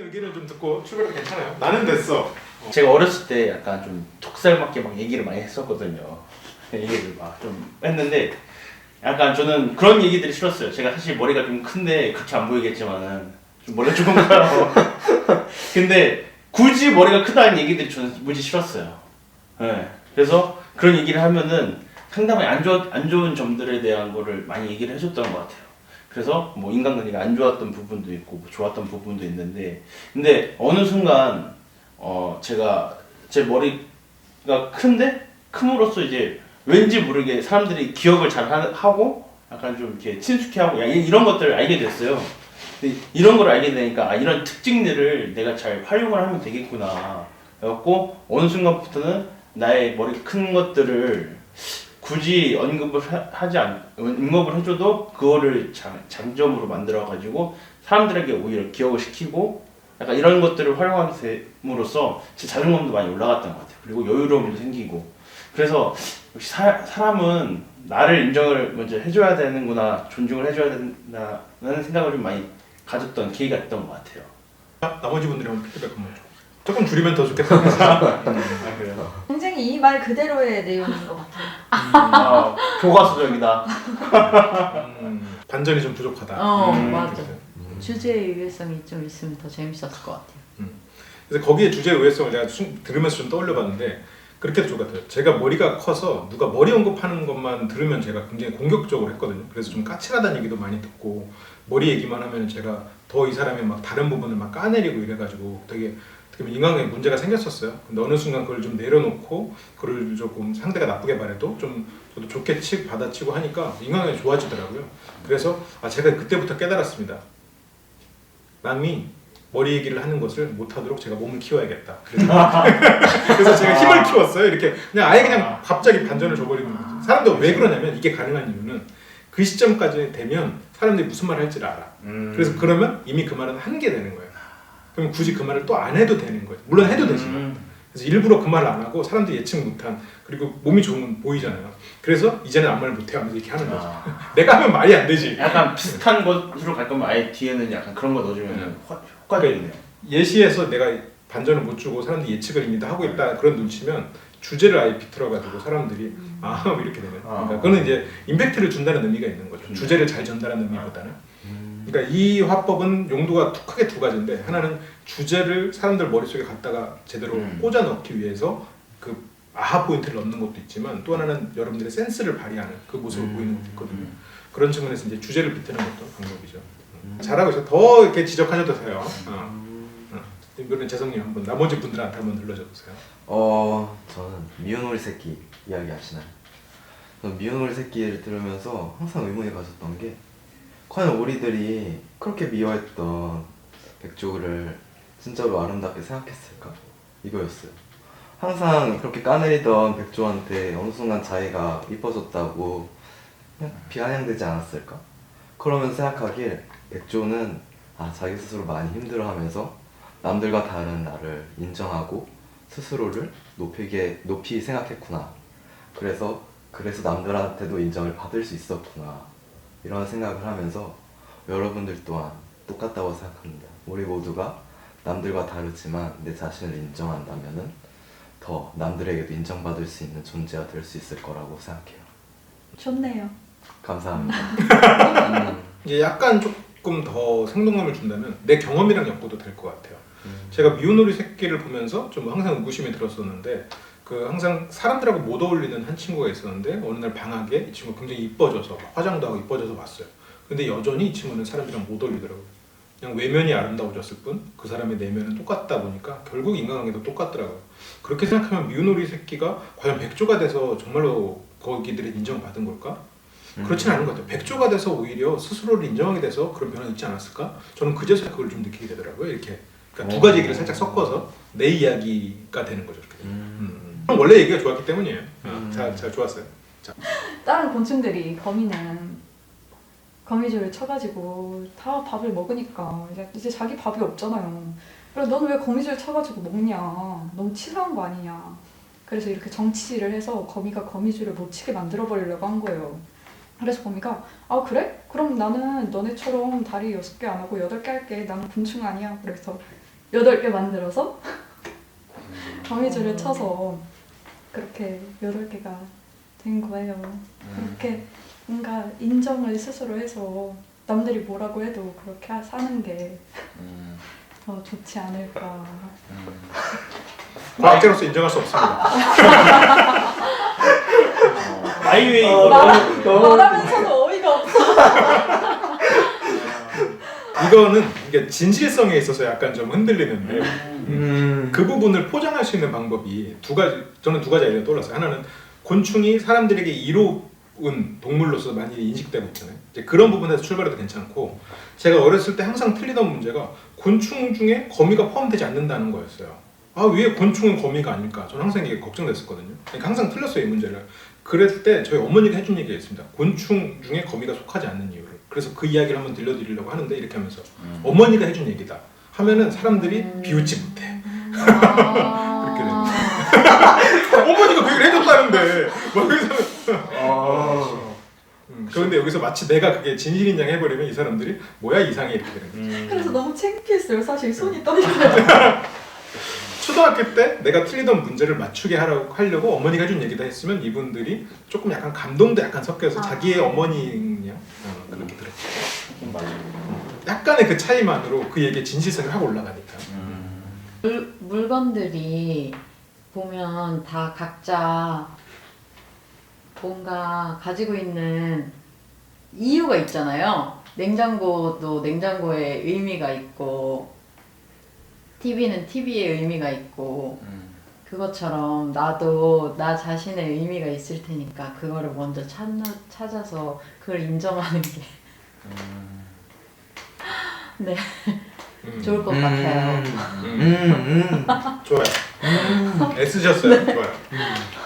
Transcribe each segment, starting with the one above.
의견을 좀 듣고 출발해도 괜찮아요? 나는 됐어. 제가 어렸을 때 약간 좀 톡살맞게 막 얘기를 많이 했었거든요. 얘기를 막 좀 했는데 약간 저는 그런 얘기들이 싫었어요. 제가 사실 머리가 좀 큰데 그렇게 안 보이겠지만은 좀 머리가 좀 커요. 근데 굳이 머리가 크다는 얘기들이 저는 무지 싫었어요. 네. 그래서 그런 얘기를 하면은 상당히 안 좋은 점들에 대한 거를 많이 얘기를 해줬던 것 같아요. 그래서 뭐 인간관계가 안 좋았던 부분도 있고 뭐 좋았던 부분도 있는데 근데 어느 순간 제가 제 머리가 큰데 큼으로써 이제 왠지 모르게 사람들이 기억을 잘 하고 약간 좀 이렇게 친숙해하고 이런 것들을 알게 됐어요. 근데 이런 걸 알게 되니까 이런 특징들을 내가 잘 활용을 하면 되겠구나. 그래갖고 어느 순간부터는 나의 머리 큰 것들을 굳이 언급을 해줘도 그거를 장점으로 만들어가지고 사람들에게 오히려 기억을 시키고 약간 이런 것들을 활용하게 됨으로써 제 자존감도 많이 올라갔던 것 같아요. 그리고 여유로움도 생기고 그래서 역시 사람은 나를 인정을 먼저 해줘야 되는구나, 존중을 해줘야 된다는 생각을 좀 많이 가졌던 계기가 됐던 것 같아요. 나머지 분들이 한번 피드백 한번 줘. 조금 줄이면 더 좋겠다. 그래요. 굉장히 이 말 그대로의 내용인 것 같아요. 교과서적이다. 반전이 좀 부족하다. 맞아. 주제의 유해성이 좀 있으면 더 재밌었을 것 같아요. 그래서 거기에 주제의 의외성을 제가 들으면서 좀 떠올려봤는데 그렇게도 좋을 것 같아요. 제가 머리가 커서 누가 머리 언급하는 것만 들으면 제가 굉장히 공격적으로 했거든요. 그래서 좀 까칠하다는 얘기도 많이 듣고 머리 얘기만 하면 제가 더 이 사람의 막 다른 부분을 막 까내리고 이래가지고 되게 인간관계에 문제가 생겼었어요. 근데 어느 순간 그걸 좀 내려놓고 그걸 조금 상대가 나쁘게 말해도 좀 저도 좋게 받아치고 하니까 인간관계가 좋아지더라고요. 그래서 제가 그때부터 깨달았습니다. 남이 머리 얘기를 하는 것을 못하도록 제가 몸을 키워야겠다. 그래서 제가 힘을 키웠어요. 이렇게 그냥 아예 그냥 갑자기 반전을 줘버리는 거죠. 사람들 왜 그러냐면 이게 가능한 이유는 그 시점까지 되면 사람들이 무슨 말을 할지를 알아. 그래서 그러면 이미 그 말은 한 게 되는 거예요. 그럼 굳이 그 말을 또 안 해도 되는 거예요. 물론 해도 되지만. 그래서 일부러 그 말을 안 하고 사람들이 예측 못한 그리고 몸이 좋은 건 보이잖아요. 그래서 이제는 아무 말 못해 하면서 이렇게 하는 거죠. 내가 하면 말이 안 되지. 약간 비슷한 것으로 갈 거면 아예 뒤에는 약간 그런 거 넣어주면 효과적이네요. 예시에서 내가 반전을 못 주고 사람들이 예측을 이미 다 하고 있다 그런 눈치면 주제를 아예 비틀어가지고 사람들이 이렇게 되는. 그러니까 그거는 이제 임팩트를 준다는 의미가 있는 거죠. 주제를 잘 전달하는 의미보다는. 그러니까 이 화법은 용도가 크게 두 가지인데 하나는 주제를 사람들 머릿속에 갖다가 제대로 꽂아 넣기 위해서 그 아하 포인트를 넣는 것도 있지만 또 하나는 여러분들의 센스를 발휘하는 그 모습을 보이는 것도 있거든요. 그런 측면에서 이제 주제를 비트는 것도 방법이죠. 잘하고 있어. 더 이렇게 지적하셔도 돼요. 이번엔 재성님 한번 나머지 분들한테 한번 눌러줘 보세요. 저는 미운오리 새끼 이야기 아시나요? 저는 미운오리 새끼를 들으면서 항상 의문이 가졌던 게 과연 오리들이 그렇게 미워했던 백조를 진짜로 아름답게 생각했을까? 이거였어요. 항상 그렇게 까내리던 백조한테 어느 순간 자기가 이뻐졌다고 그냥 비아냥되지 않았을까? 그러면 생각하길 백조는 자기 스스로 많이 힘들어하면서 남들과 다른 나를 인정하고 스스로를 높이 생각했구나. 그래서 남들한테도 인정을 받을 수 있었구나. 이런 생각을 하면서 여러분들 또한 똑같다고 생각합니다. 우리 모두가 남들과 다르지만 내 자신을 인정한다면은 더 남들에게도 인정받을 수 있는 존재가 될 수 있을 거라고 생각해요. 좋네요. 감사합니다. 이제 약간 조금 더 생동감을 준다면 내 경험이랑 엮어도 될 것 같아요. 제가 미운오리 새끼를 보면서 좀 항상 의구심이 들었었는데 항상 사람들하고 못 어울리는 한 친구가 있었는데 어느 날 방학에 이 친구가 굉장히 이뻐져서 화장도 하고 이뻐져서 왔어요. 근데 여전히 이 친구는 사람들이랑 못 어울리더라고요. 그냥 외면이 아름다워졌을 뿐 그 사람의 내면은 똑같다 보니까 결국 인간관계도 똑같더라고요. 그렇게 생각하면 미운오리 새끼가 과연 백조가 돼서 정말로 거기들이 인정받은 걸까? 그렇진 않은 것 같아요. 백조가 돼서 오히려 스스로를 인정하게 돼서 그런 변화가 있지 않았을까? 저는 그제서야 그걸 좀 느끼게 되더라고요. 이렇게 그러니까 두 가지 얘기를 살짝 섞어서 내 이야기가 되는 거죠. 이렇게. 원래 얘기가 좋았기 때문이에요. 잘 좋았어요. 자. 다른 곤충들이 거미줄을 쳐가지고 다 밥을 먹으니까 이제 자기 밥이 없잖아요. 그래서 너는 왜 거미줄 쳐가지고 먹냐? 너무 치사한 거 아니냐? 그래서 이렇게 정치질을 해서 거미가 거미줄을 못 치게 만들어버리려고 한 거예요. 그래서 거미가 그래? 그럼 나는 너네처럼 다리 6개 안 하고 8개 할게. 나는 곤충 아니야. 그래서 8개 만들어서 거미줄을 쳐서 그렇게 8개가 된 거예요. 그렇게 뭔가 인정을 스스로 해서 남들이 뭐라고 해도 그렇게 사는 게 더 좋지 않을까. 과학자로서 인정할 수 없습니다. 마이웨이 말하면서도 어이가 없어. 이거는 이게 진실성에 있어서 약간 좀 흔들리는데 그 부분을 포장할 수 있는 방법이 저는 두 가지 아이디어가 떠올랐어요. 하나는 곤충이 사람들에게 이로운 동물로서 많이 인식되고 있잖아요. 이제 그런 부분에서 출발해도 괜찮고, 제가 어렸을 때 항상 틀리던 문제가 곤충 중에 거미가 포함되지 않는다는 거였어요. 아, 왜 곤충은 거미가 아닐까? 저는 항상 이게 걱정됐었거든요. 그러니까 항상 틀렸어요, 이 문제를. 그랬을 때 저희 어머니가 해준 얘기가 있습니다. 곤충 중에 거미가 속하지 않는 이유를. 그래서 그 이야기를 한번 들려드리려고 하는데, 이렇게 하면서 어머니가 해준 얘기다 하면은 사람들이 비웃지 못해. 그렇게 됩니다. 어머니가 그 얘기를 해줬다는데 막 여기서 그런데 여기서 마치 내가 그게 진실인 양 해버리면 이 사람들이 뭐야 이상해 이렇게 되는 거죠. 그래서 너무 창피했어요. 사실 손이 떨리더라고요. 초등학교 때 내가 틀리던 문제를 맞추게 하려고 어머니가 해준 얘기다 했으면 이분들이 조금 약간 감동도 약간 섞여서 자기의 어머니냐 그렇게 들었죠. 약간의 그 차이만으로 그 얘기의 진실성이 확 올라가니까. 물건들이 보면 다 각자 뭔가 가지고 있는 이유가 있잖아요. 냉장고도 냉장고의 의미가 있고, TV는 TV의 의미가 있고, 그것처럼 나도 나 자신의 의미가 있을 테니까 그거를 먼저 찾아서 그걸 인정하는 게 네, 좋을 것 같아요. 좋아요. 애쓰셨어요. 좋아요.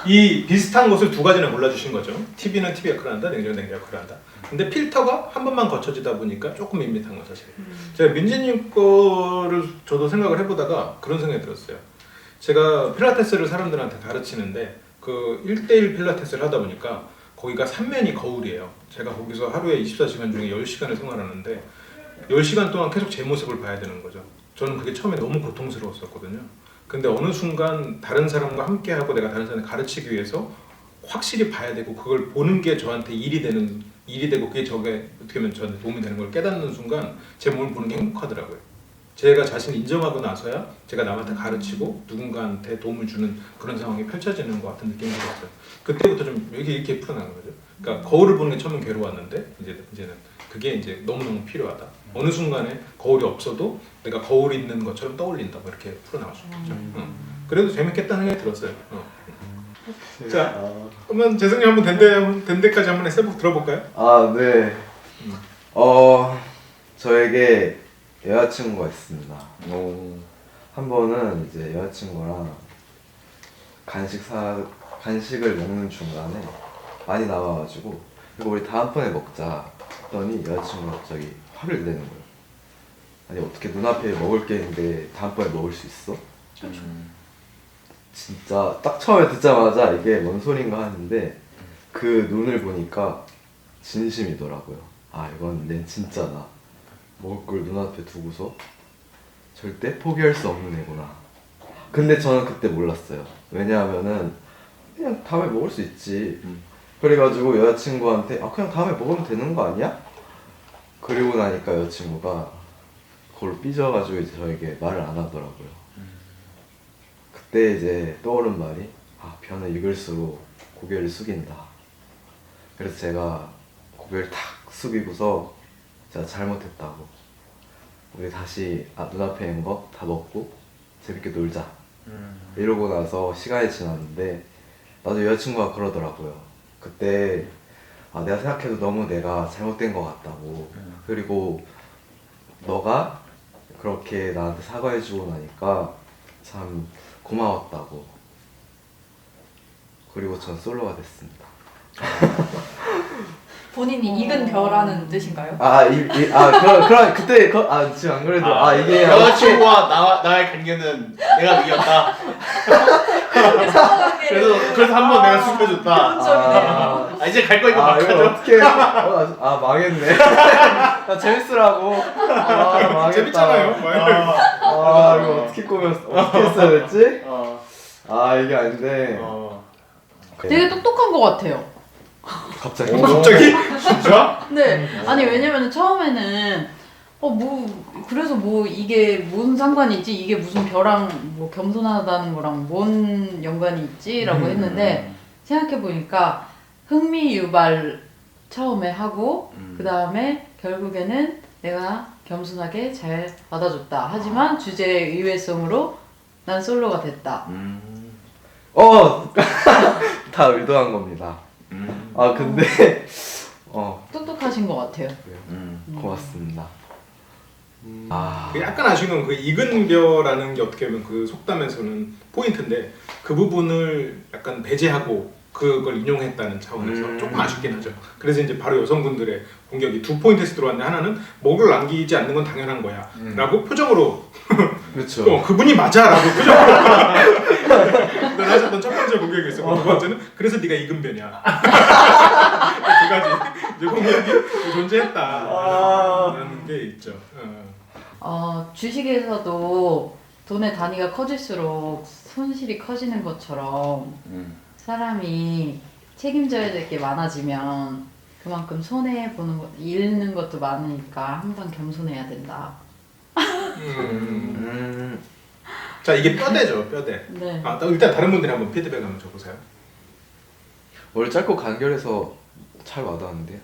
이 비슷한 것을 두 가지나 골라주신 거죠. TV는 TV 역할을 한다, 냉장고는 냉장 역할을 한다. 근데 필터가 한 번만 거쳐지다 보니까 조금 밋밋한 건 사실이에요. 제가 민지님 거를 저도 생각을 해보다가 그런 생각이 들었어요. 제가 필라테스를 사람들한테 가르치는데 그 1대1 필라테스를 하다 보니까 거기가 3면이 거울이에요. 제가 거기서 하루에 24시간 중에 10시간을 생활하는데 10시간 동안 계속 제 모습을 봐야 되는 거죠. 저는 그게 처음에 너무 고통스러웠었거든요. 근데 어느 순간 다른 사람과 함께하고 내가 다른 사람을 가르치기 위해서 확실히 봐야 되고, 그걸 보는 게 저한테 일이 되고 그게 저게 어떻게 보면 저한테 도움이 되는 걸 깨닫는 순간 제 몸을 보는 게 행복하더라고요. 제가 자신을 인정하고 나서야 제가 남한테 가르치고 누군가한테 도움을 주는 그런 상황이 펼쳐지는 것 같은 느낌이 들었어요. 그때부터 좀 이렇게 풀어나는 거죠. 그러니까 거울을 보는 게 처음엔 괴로웠는데 이제는 그게 이제 너무너무 필요하다. 어느 순간에 거울이 없어도 내가 거울이 있는 것처럼 떠올린다. 뭐 이렇게 풀어나갈 수 있죠. 그래도 재밌겠다는 생각이 들었어요. 자, 그러면 재승님 한번 된 데까지 한번 해서 들어볼까요? 아, 네. 저에게 여자친구가 있습니다. 한 번은 이제 여자친구랑 간식을 먹는 중간에 많이 나와가지고, 이거 우리 다음번에 먹자 했더니 여자친구가 갑자기 화를 내는 거예요. 아니, 어떻게 눈앞에 먹을 게 있는데 다음번에 먹을 수 있어? 진짜 딱 처음에 듣자마자 이게 뭔 소린가 하는데 그 눈을 보니까 진심이더라고요. 아, 이건 내 진짜 나 먹을 걸 눈앞에 두고서 절대 포기할 수 없는 애구나. 근데 저는 그때 몰랐어요. 왜냐하면은 그냥 다음에 먹을 수 있지. 그래가지고 여자친구한테 아, 그냥 다음에 먹으면 되는 거 아니야? 그리고 나니까 여자친구가 그걸로 삐져가지고 이제 저에게 말을 안 하더라고요. 그때 이제 떠오른 말이, 아, 변을 익을수록 고개를 숙인다. 그래서 제가 고개를 탁 숙이고서 제가 잘못했다고, 우리 다시 눈앞에 있는 거 다 먹고 재밌게 놀자 이러고 나서 시간이 지났는데 나도 여자친구가 그러더라고요. 그때 아, 내가 생각해도 너무 내가 잘못된 것 같다고, 그리고 너가 그렇게 나한테 사과해주고 나니까 참 고마웠다고. 그리고 전 솔로가 됐습니다. 본인이 익은 벼라는 뜻인가요? 그럼 그때 지금 안 그래도 이게 여자친구와 나의 관계는 내가 이겼다. 그래서 한 번 내가 숙여줬다. 이제 갈 거니까 이거 막하죠. 어떻게 망했네. 나 재밌으라고. 망했다. 재밌잖아요. 이거 꼬면 어떻게 했어야 됐지? 어. 아 이게 아닌데. 되게 똑똑한 것 같아요. 갑자기. 갑자기? 진짜? 네. 아니 왜냐면 처음에는 그래서 뭐 이게 무슨 상관이 있지? 이게 무슨 벼랑 뭐 겸손하다는 거랑 뭔 연관이 있지라고 했는데 생각해 보니까 흥미 유발 처음에 하고 그 다음에 결국에는 내가 겸손하게 잘 받아줬다. 하지만 주제의 의외성으로 난 솔로가 됐다. 다 의도한 겁니다. 아 근데 똑똑하신 것 같아요. 고맙습니다. 그 약간 아쉬운 건 그 익은 벼라는 게 어떻게 보면 그 속담에서는 포인트인데 그 부분을 약간 배제하고 그걸 인용했다는 차원에서 조금 아쉽긴 하죠. 그래서 이제 바로 여성분들의 공격이 2포인트에서 들어왔는데 하나는 먹을 남기지 않는 건 당연한 거야 라고 표정으로 그렇죠. 그분이 맞아 라고 표정으로 하셨던 첫 번째 공격이 있었고 두 번째는 그래서 네가 익은 벼냐 두 가지 이제 공격이 존재했다라는 게 있죠. 주식에서도 돈의 단위가 커질수록 손실이 커지는 것처럼 사람이 책임져야 될 게 많아지면 그만큼 손해 보는 것, 잃는 것도 많으니까 항상 겸손해야 된다. 자 이게 뼈대죠 뼈대. 네. 일단 다른 분들이 한번 피드백 한번 줘보세요. 원래 짧고 간결해서 잘 와닿았는데요.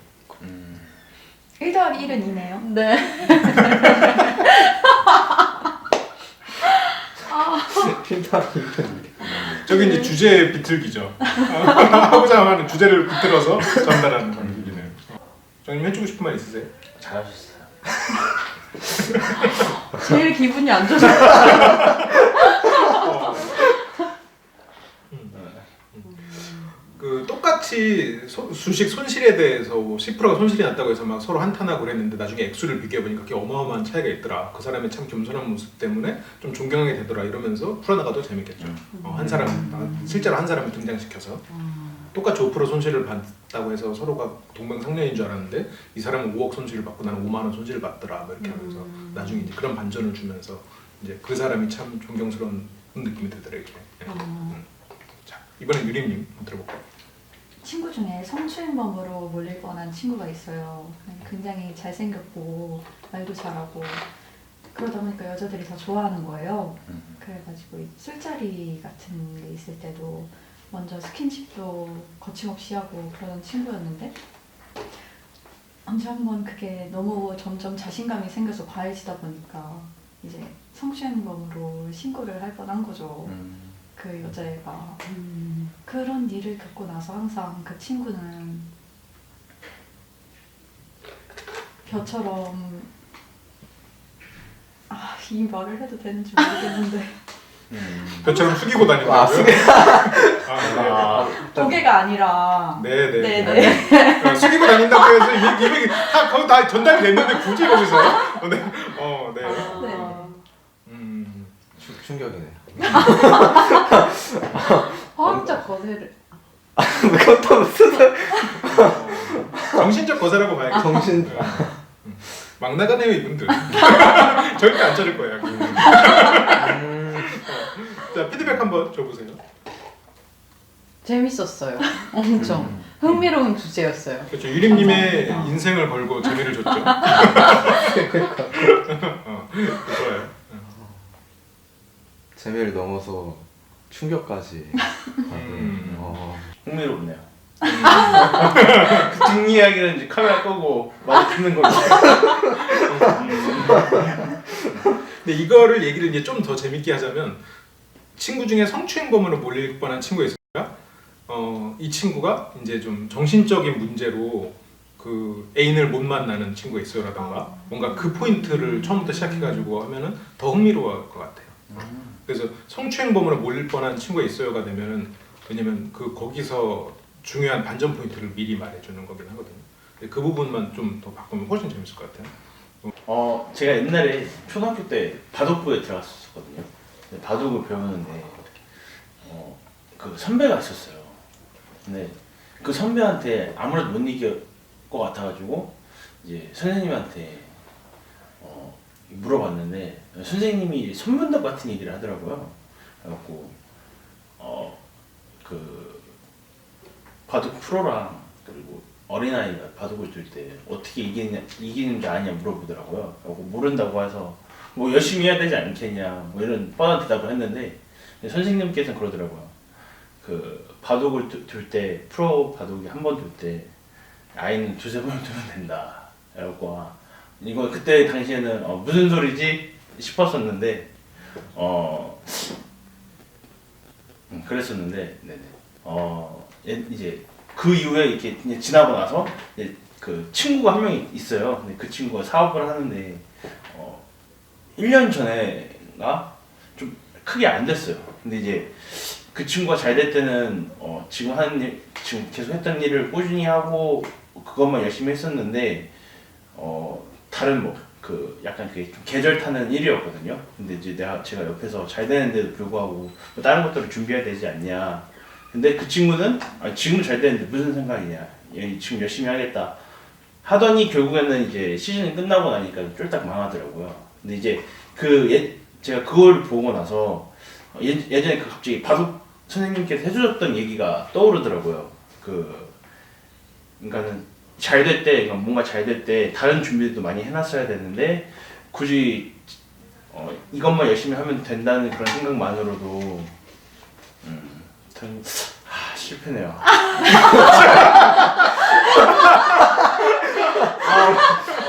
1+1은 2네요. 네. 저기 이제 주제 비틀기죠. 하고자 하는 주제를 비틀어서 전달하는 방식이네요. 저님 해주고 싶은 말 있으세요? 잘하셨어요. 제일 기분이 안 좋아요. 그 똑같이 주식 손실에 대해서 10%가 손실이 났다고 해서 막 서로 한탄하고 그랬는데 나중에 액수를 비교해보니까 그게 어마어마한 차이가 있더라. 그 사람의 참 겸손한 모습 때문에 좀 존경하게 되더라 이러면서 풀어나가도 재밌겠죠. 한 사람 실제로 한 사람을 등장시켜서 똑같이 5% 손실을 봤다고 해서 서로가 동명상련인 줄 알았는데 이 사람은 5억 손실을 받고 나는 5만 원 손실을 받더라 뭐 이렇게 하면서 나중에 이제 그런 반전을 주면서 이제 그 사람이 참 존경스러운 느낌이 들더라 이렇게. 자 이번엔 유림님 한번 들어볼까요? 친구 중에 성추행범으로 몰릴 뻔한 친구가 있어요. 굉장히 잘생겼고 말도 잘하고 그러다 보니까 여자들이 다 좋아하는 거예요. 그래가지고 술자리 같은 게 있을 때도 먼저 스킨십도 거침없이 하고 그러던 친구였는데 언제 한번 그게 너무 점점 자신감이 생겨서 과해지다 보니까 이제 성추행범으로 신고를 할 뻔한 거죠. 그 여자애가 그런 일을 겪고 나서 항상 그 친구는 벼처럼 이 말을 해도 되는지 모르겠는데 벼처럼 숙이고 다닌다고요? 네. 고개가 아니라 네네. 네네. 숙이고 다닌다고 해서 이미 다 거기 다 전달이 됐는데 굳이 거기서 네. 충격이네. 화학적 거세를 그것도 무슨 정신적 거세라고 봐야겠죠. 정신. 막 나가네요 이분들. 절대 안 자를 거예요. 자 피드백 한번 줘보세요. 재밌었어요. 엄청 흥미로운 주제였어요. 그렇죠. 유림님의 감사합니다. 인생을 걸고 재미를 줬죠. 좋아요. 재미를 넘어서 충격까지. 흥미롭네요. 그 뒷이야기는 이제 카메라 끄고 말 듣는 걸로. 근데 이거를 얘기를 이제 좀 더 재밌게 하자면 친구 중에 성추행범으로 몰릴 뻔한 친구가 있었어요. 이 친구가 이제 좀 정신적인 문제로 그 애인을 못 만나는 친구가 있어요라던가 뭔가 그 포인트를 처음부터 시작해가지고 하면은 더 흥미로울 것 같아요. 그래서 성추행범으로 몰릴 뻔한 친구가 있어요가 되면은 왜냐면 그 거기서 중요한 반전 포인트를 미리 말해주는 거긴 하거든요. 근데 그 부분만 좀 더 바꾸면 훨씬 재밌을 것 같아요. 제가 옛날에 초등학교 때 바둑부에 들어갔었거든요. 바둑을 배우는데 그 선배가 있었어요. 근데 그 선배한테 아무래도 못 이길 것 같아가지고 이제 선생님한테 물어봤는데 선생님이 선문답 같은 얘기를 하더라고요. 그래갖고 그 바둑 프로랑 그리고 어린아이가 바둑을 둘 때 어떻게 이기는지 아냐 물어보더라고요. 그래갖고 모른다고 해서 뭐 열심히 해야 되지 않겠냐 뭐 이런 뻔한 대답을 했는데 선생님께서는 그러더라고요. 그 바둑을 둘 때 프로 바둑이 한 번 둘 때 아이는 두세 번을 두면 된다. 그래갖고 이거 그때 당시에는 무슨 소리지 싶었었는데 그랬었는데 네네 이제 그 이후에 이렇게 그냥 지나고 나서 이제 그 친구가 한 명이 있어요. 근데 그 친구가 사업을 하는데 1년 전에가 좀 크게 안 됐어요. 근데 이제 그 친구가 잘 될 때는 지금 하는 일, 지금 계속 했던 일을 꾸준히 하고 그것만 열심히 했었는데 다른 뭐 그 약간 그게 좀 계절 타는 일이었거든요. 근데 이제 제가 옆에서 잘 되는데도 불구하고 뭐 다른 것들을 준비해야 되지 않냐. 근데 그 친구는 지금 잘 되는데 무슨 생각이냐. 얘 지금 열심히 하겠다. 하더니 결국에는 이제 시즌이 끝나고 나니까 쫄딱 망하더라고요. 근데 이제 제가 그걸 보고 나서 예전에 그 갑자기 바둑 선생님께서 해주셨던 얘기가 떠오르더라고요. 그러니까는 잘 될 때, 그러니까 뭔가 잘 될 때 다른 준비도 많이 해놨어야 되는데 굳이 이것만 열심히 하면 된다는 그런 생각만으로도 실패네요.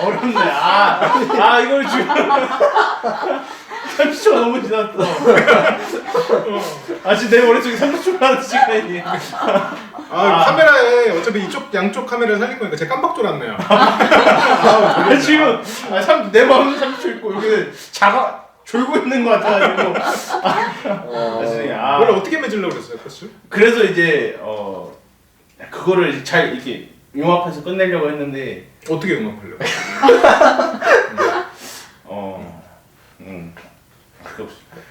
어렵네. 이걸 지금 30초가 너무 지났어. 지금 내 머릿속에 30초가 하는 시간이. 카메라에 어차피 양쪽 카메라를 살린 거니까 제가 깜빡 졸았네요. 지금 내 마음은 30초 있고 여기는 졸고 있는 것 같아가지고. 원래 어떻게 맺으려고 그랬어요, 코스? 그래서 이제 그거를 잘 이렇게 융합해서 끝내려고 했는데 어떻게 융합하려고?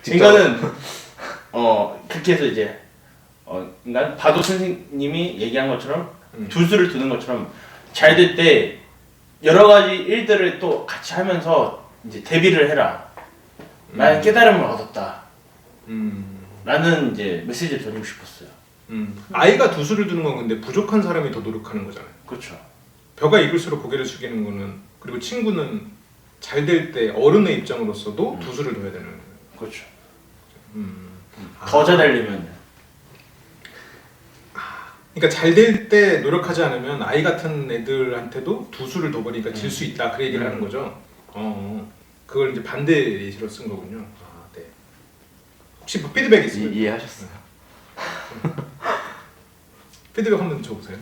그러니까는 그렇게 해서 이제 그러니까 바둑 선생님이 얘기한 것처럼 두수를 두는 것처럼 잘 될 때 여러 가지 일들을 또 같이 하면서 이제 대비를 해라. 나는 깨달음을 얻었다. 라는 이제 메시지를 드리고 싶었어요. 아이가 두수를 두는 건 근데 부족한 사람이 더 노력하는 거잖아요. 그렇죠. 벼가 익을수록 고개를 숙이는 거는, 그리고 친구는 잘 될 때 어른의 입장으로서도 두수를 둬야 되는 거예요. 그렇죠. 더 잘 되려면. 그러니까 잘 될 때 노력하지 않으면 아이 같은 애들한테도 두수를 둬버리니까 질 수 있다, 그 얘기를 하는 거죠. 그걸 이제 반대 예시로 쓴 거군요. 네. 혹시 뭐 피드백 있으면 이해하셨어요? 피드백 한번 줘보세요.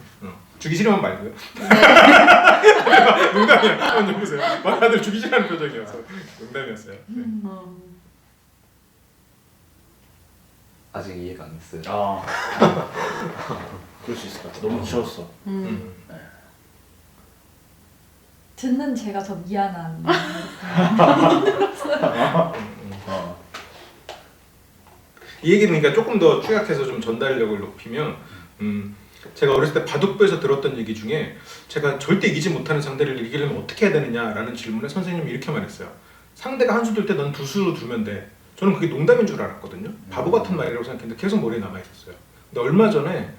주기 싫으면 말고요. 농담이야. 한번 줘보세요. 다들 주기 싫어하는 표정이어서 농담이었어요. 네. 아직 이해가 안 됐어요. 그럴 수 있을 것 같아. 너무 귀여웠어. 듣는 제가 더 미안한. 이 얘기는 그러니까 조금 더 축약해서 좀 전달력을 높이면, 제가 어렸을 때 바둑부에서 들었던 얘기 중에 제가 절대 이기지 못하는 상대를 이기려면 어떻게 해야 되느냐라는 질문에 선생님이 이렇게 말했어요. 상대가 한 수 둘 때 넌 두 수로 두면 돼. 저는 그게 농담인 줄 알았거든요. 바보 같은 말이라고 생각했는데 계속 머리에 남아있었어요. 근데 얼마 전에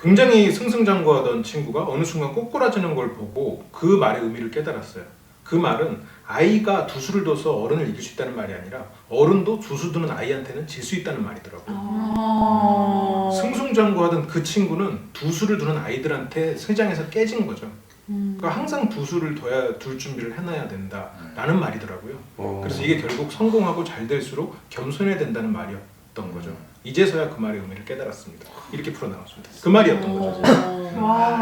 굉장히 승승장구하던 친구가 어느 순간 꼬꾸라지는 걸 보고 그 말의 의미를 깨달았어요. 그 말은 아이가 두수를 둬서 어른을 이길 수 있다는 말이 아니라 어른도 두수 두는 아이한테는 질 수 있다는 말이더라고요. 승승장구하던 그 친구는 두수를 두는 아이들한테 세장에서 깨진 거죠. 그러니까 항상 두수를 둘 준비를 해놔야 된다라는 말이더라고요. 그래서 이게 결국 성공하고 잘 될수록 겸손해야 된다는 말이었던 거죠. 이제서야 그 말의 의미를 깨달았습니다. 이렇게 풀어나갔습니다. 그 말이었던 거죠.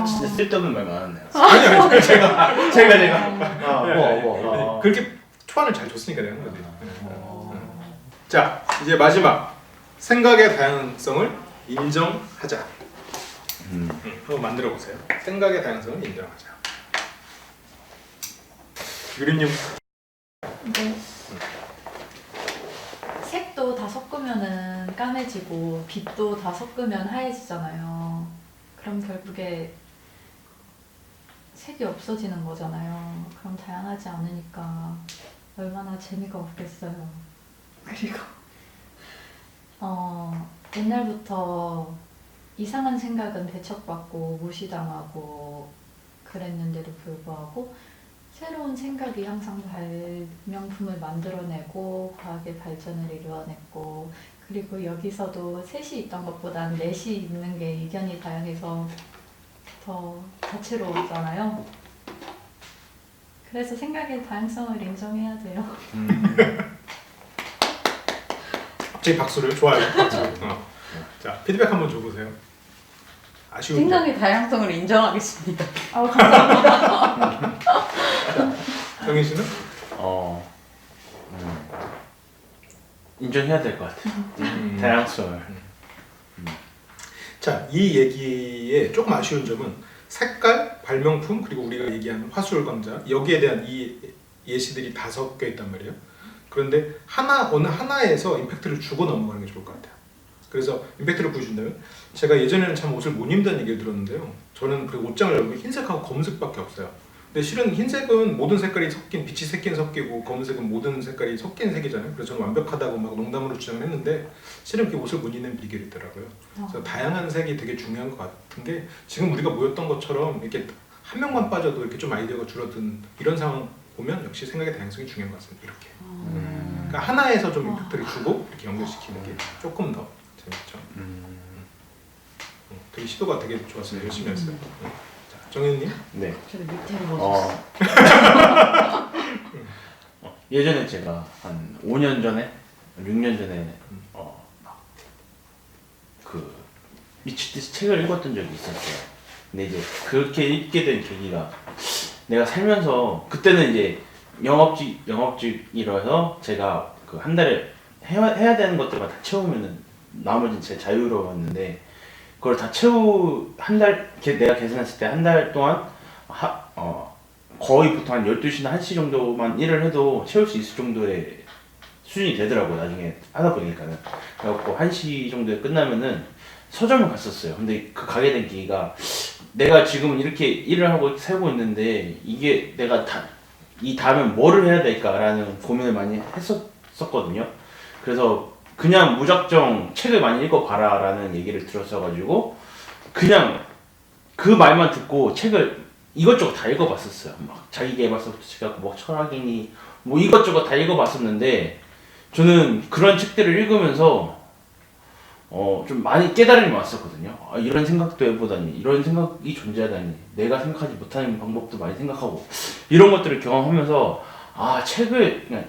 진짜 쓸데없는 말 많았네요. 아니 제가. 그렇게 초안을 잘 줬으니까 내가 한 거지. 자, 이제 마지막 생각의 다양성을 인정하자. 한번 만들어 보세요. 생각의 다양성을 인정하자. 유림님. 네. 색도 다 섞으면은 까매지고 빛도 다 섞으면 하얘지잖아요. 그럼 결국에 색이 없어지는 거잖아요. 그럼 다양하지 않으니까 얼마나 재미가 없겠어요. 그리고 옛날부터 이상한 생각은 배척받고 무시당하고 그랬는데도 불구하고 새로운 생각이 항상 발명품을 만들어내고 과학의 발전을 이루어냈고, 그리고 여기서도 셋이 있던 것보단 넷이 있는 게 의견이 다양해서 더 다채로웠잖아요. 그래서 생각의 다양성을 인정해야 돼요. 갑자기 박수를 좋아요. 박수. 자, 피드백 한번 줘보세요. 아쉬운 점. 생각의 다양성을 인정하겠습니다. 감사합니다. 정인 씨는? 인정해야 될 것 같아요. 다양성을. 자, 이 얘기의 조금 아쉬운 점은 색깔, 발명품, 그리고 우리가 얘기하는 화술광자, 여기에 대한 이 예시들이 다 섞여 있단 말이에요. 그런데 어느 하나에서 임팩트를 주고 넘어가는 게 좋을 것 같아요. 그래서 임팩트를 보여준다면, 제가 예전에는 참 옷을 못 입는다는 얘기를 들었는데요. 저는 그 옷장을 열면 흰색하고 검은색밖에 없어요. 근데 실은 흰색은 모든 색깔이 섞인, 빛이 섞이고, 검은색은 모든 색깔이 섞인 색이잖아요. 그래서 저는 완벽하다고 막 농담으로 주장을 했는데, 실은 그 옷을 못 입는 비결이 있더라고요. 그래서 다양한 색이 되게 중요한 것 같은 게, 지금 우리가 모였던 것처럼 이렇게 한 명만 빠져도 이렇게 좀 아이디어가 줄어든 이런 상황 보면 역시 생각의 다양성이 중요한 것 같습니다. 이렇게. 그러니까 하나에서 좀 임팩트를 주고 이렇게 연결시키는 게 조금 더 재밌죠. 되게 시도가 되게 좋았어요. 열심히 했어요. 자, 정현님. 네. 저도 밑에로 보셨어요. 예전에 제가 한 5년 전에, 6년 전에 그 미치듯이 책을 읽었던 적이 있었어요. 근데 이제 그렇게 읽게 된 계기가, 내가 살면서 그때는 이제 영업직이라서 제가 그 한 달에 해야 되는 것들만 다 채우면은 나머지는 제 자유로웠는데, 그걸 다 한 달, 내가 계산했을 때 한 달 동안 거의 보통 한 12시나 1시 정도만 일을 해도 채울 수 있을 정도의 수준이 되더라고요. 나중에 하다 보니까는. 그래갖고 1시 정도에 끝나면은 서점을 갔었어요. 근데 그 가게 된 계기가, 내가 지금 이렇게 일을 하고 살고 있는데 이게 내가 이 다음에 뭐를 해야 될까라는 고민을 많이 했었거든요. 그래서 그냥 무작정 책을 많이 읽어봐라 라는 얘기를 들었어가지고 그냥 그 말만 듣고 책을 이것저것 다 읽어봤었어요. 막 자기계발서부터 시작하고 뭐 철학이니 뭐 이것저것 다 읽어봤었는데, 저는 그런 책들을 읽으면서 좀 많이 깨달음이 왔었거든요. 이런 생각도 해보다니, 이런 생각이 존재하다니, 내가 생각하지 못하는 방법도 많이 생각하고, 이런 것들을 경험하면서 책을 그냥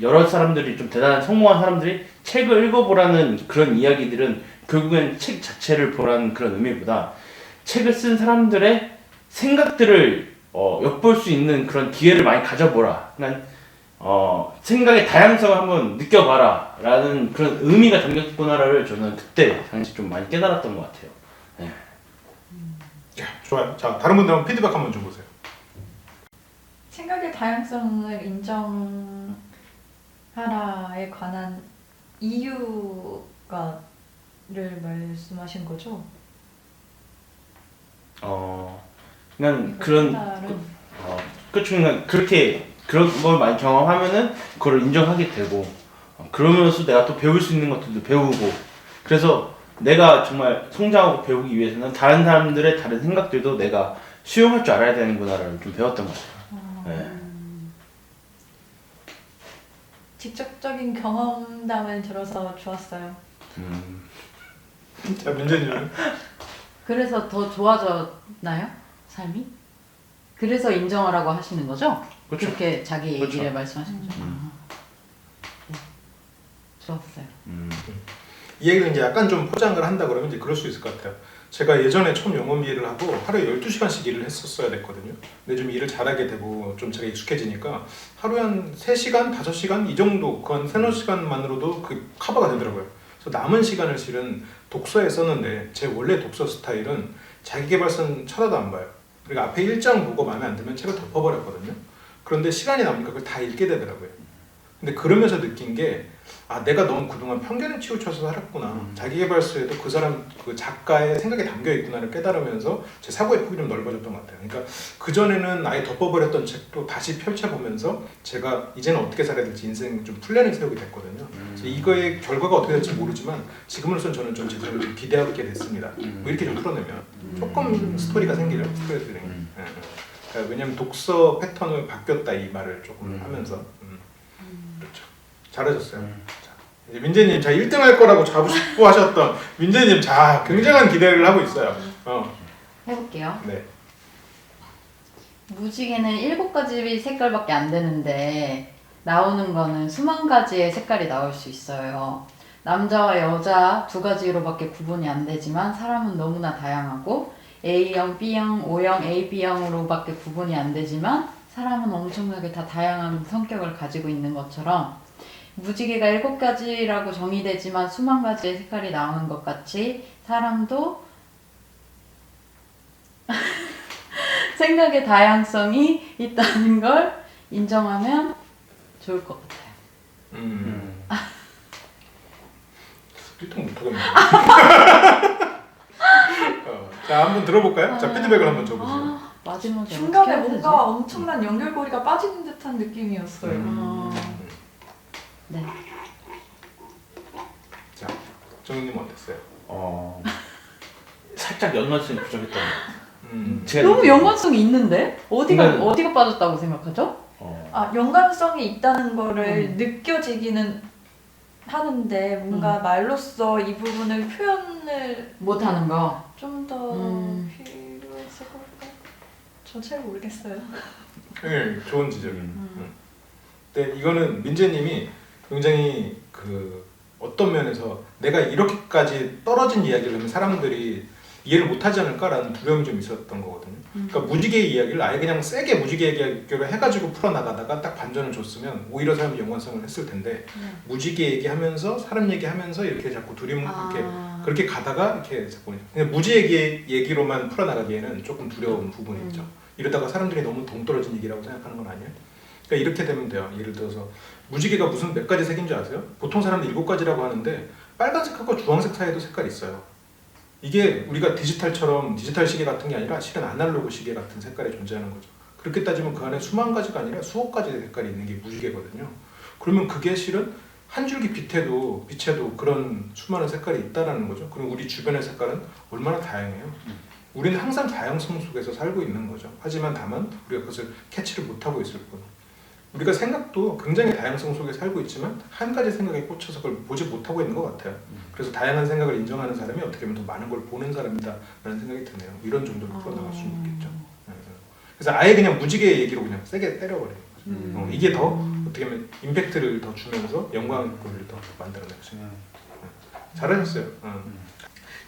여러 사람들이, 좀 대단한 성공한 사람들이 책을 읽어보라는 그런 이야기들은 결국엔 책 자체를 보라는 그런 의미보다 책을 쓴 사람들의 생각들을 엿볼 수 있는 그런 기회를 많이 가져보라, 그냥 생각의 다양성을 한번 느껴봐라 라는 그런 의미가 담겼구나를 저는 그때 당시 좀 많이 깨달았던 것 같아요. 네. 좋아요. 자, 다른 분들 한번 피드백 한번 좀 보세요. 생각의 다양성을 인정하라에 관한 이유가를 말씀하신 거죠? 그냥 그런 그냥 그렇게 그런 걸 많이 경험하면은 그걸 인정하게 되고, 그러면서 내가 또 배울 수 있는 것들도 배우고, 그래서 내가 정말 성장하고 배우기 위해서는 다른 사람들의 다른 생각들도 내가 수용할 줄 알아야 되는구나를 좀 배웠던 것 같아요. 네. 직접적인 경험담을 들어서 좋았어요. 자, 민재님은? 그래서 더 좋아졌나요? 삶이? 그래서 인정하라고 하시는 거죠? 그렇죠. 그렇게 자기 얘기를 그렇죠. 말씀하시는 거죠? 네. 좋았어요. 이 얘기를 이제 약간 좀 포장을 한다 그러면 이제 그럴 수 있을 것 같아요. 제가 예전에 처음 영업 일을 하고 하루에 12시간씩 일을 했었어야 됐거든요. 근데 좀 일을 잘하게 되고 좀 제가 익숙해지니까 하루에 한 3시간, 5시간 이 정도, 그 한 3-4시간만으로도 그 커버가 되더라고요. 그래서 남은 시간을 실은 독서에 썼는데, 제 원래 독서 스타일은 자기계발서는 쳐다도 안 봐요. 그리고 앞에 1장 보고 마음에 안 들면 책을 덮어버렸거든요. 그런데 시간이 남으니까 그걸 다 읽게 되더라고요. 근데 그러면서 느낀 게 아, 내가 너무 그동안 편견에 치우쳐서 살았구나. 자기계발서에도 그 사람, 그 작가의 생각이 담겨 있구나를 깨달으면서 제 사고의 폭이 좀 넓어졌던 것 같아요. 그러니까 그전에는 아예 덮어버렸던 책도 다시 펼쳐보면서 제가 이제는 어떻게 살아야 될지 인생 좀 플랜을 세우게 됐거든요. 그래서 이거의 결과가 어떻게 될지 모르지만 지금으로서는 저는 좀 제 삶을 좀 기대하게 됐습니다. 뭐 이렇게 좀 풀어내면 조금 스토리가 생기죠. 스토리텔링. 그러니까 왜냐면 독서 패턴을 바뀌었다 이 말을 조금 하면서 그렇죠. 잘하셨어요. 자, 이제 민재님, 자 1등 할 거라고 자부시고 하셨던 민재님, 자 굉장한 기대를 하고 있어요. 해볼게요. 네. 무지개는 7가지 색깔밖에 안 되는데 나오는 거는 수만 가지의 색깔이 나올 수 있어요. 남자와 여자 2가지로밖에 구분이 안 되지만 사람은 너무나 다양하고 A형, B형, O형, AB형으로밖에 구분이 안 되지만 사람은 엄청나게 다 다양한 성격을 가지고 있는 것처럼 무지개가 7가지라고 정의되지만 수만 가지의 색깔이 나오는 것 같이 사람도 생각의 다양성이 있다는 걸 인정하면 좋을 것 같아요. 1등 못하겠네. 자 한번 들어볼까요? 자 피드백을 한번 줘보세요. 마지막에 중간에 어떻게 해야 되지? 뭔가 엄청난 연결고리가 빠지는 듯한 느낌이었어요. 네. 자 정우님 어땠어요? 살짝 연관성이 부족했던 제가 너무 느끼기에는. 연관성이 있는데 순간- 어디가 빠졌다고 생각하죠? 아, 연관성이 있다는 거를 느껴지기는 하는데 뭔가 말로써 이 부분을 표현을 못하는 거. 좀 더 음. 필요했을 걸까요? 저 잘 모르겠어요. 네, 좋은 지적이에요. 근데 이거는 민재님이 굉장히 그 어떤 면에서 내가 이렇게까지 떨어진 이야기를 하면 사람들이 이해를 못하지 않을까라는 두려움이 좀 있었던 거거든요. 그러니까 무지개의 이야기를 아예 그냥 세게 무지개 이야기를 해가지고 풀어나가다가 딱 반전을 줬으면 오히려 사람이 연관성을 했을 텐데 무지개 얘기하면서 사람 얘기하면서 이렇게 자꾸 이렇게 그렇게 가다가 이렇게 자꾸 그냥 무지개 얘기로만 풀어나가기에는 조금 두려운 부분이 있죠. 이러다가 사람들이 너무 동떨어진 얘기라고 생각하는 건 아니에요? 그러니까 이렇게 되면 돼요. 예를 들어서 무지개가 무슨 몇 가지 색인 줄 아세요? 보통 사람들 7가지라고 하는데 빨간색하고 주황색 사이에도 색깔이 있어요. 이게 우리가 디지털처럼 디지털 시계 같은 게 아니라 실은 아날로그 시계 같은 색깔이 존재하는 거죠. 그렇게 따지면 그 안에 수만 가지가 아니라 수억 가지의 색깔이 있는 게 무지개거든요. 그러면 그게 실은 한 줄기 빛에도 그런 수많은 색깔이 있다라는 거죠. 그럼 우리 주변의 색깔은 얼마나 다양해요. 우리는 항상 다양성 속에서 살고 있는 거죠. 하지만 다만 우리가 그것을 캐치를 못하고 있을 뿐. 우리가 생각도 굉장히 다양성 속에 살고 있지만 한 가지 생각에 꽂혀서 그걸 보지 못하고 있는 것 같아요. 그래서 다양한 생각을 인정하는 사람이 어떻게 보면 더 많은 걸 보는 사람이다 라는 생각이 드네요. 이런 정도로 풀어나갈 수는 있겠죠. 그래서 아예 그냥 무지개 얘기로 그냥 세게 때려버려요. 이게 더 어떻게 보면 임팩트를 더 주면서 영광을 더 만들어내죠. 잘하셨어요.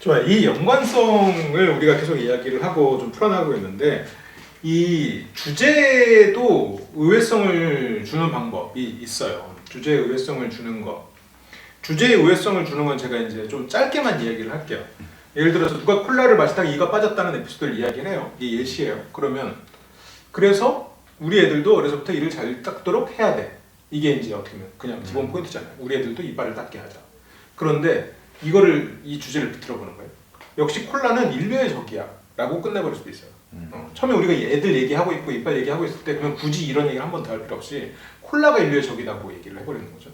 좋아요. 이 연관성을 우리가 계속 이야기를 하고 좀 풀어나가고 있는데 이 주제도 의외성을 주는 방법이 있어요. 주제에 의외성을 주는 거. 주제에 의외성을 주는 건 제가 이제 좀 짧게만 이야기를 할게요. 예를 들어서 누가 콜라를 마시다가 이가 빠졌다는 에피소드를 이야기를 해요. 이게 예시예요. 그러면 그래서 우리 애들도 어려서부터 이를 잘 닦도록 해야 돼. 이게 이제 어떻게 보면 그냥 기본 포인트잖아요. 우리 애들도 이빨을 닦게 하자. 그런데 이 주제를 들어보는 거예요. 역시 콜라는 인류의 적이야 라고 끝내버릴 수도 있어요. 처음에 우리가 애들 얘기하고 있고 이빨 얘기하고 있을 때 그러면 굳이 이런 얘기를 한 번 더 할 필요 없이 콜라가 인류의 적이라고 얘기를 해버리는 거죠.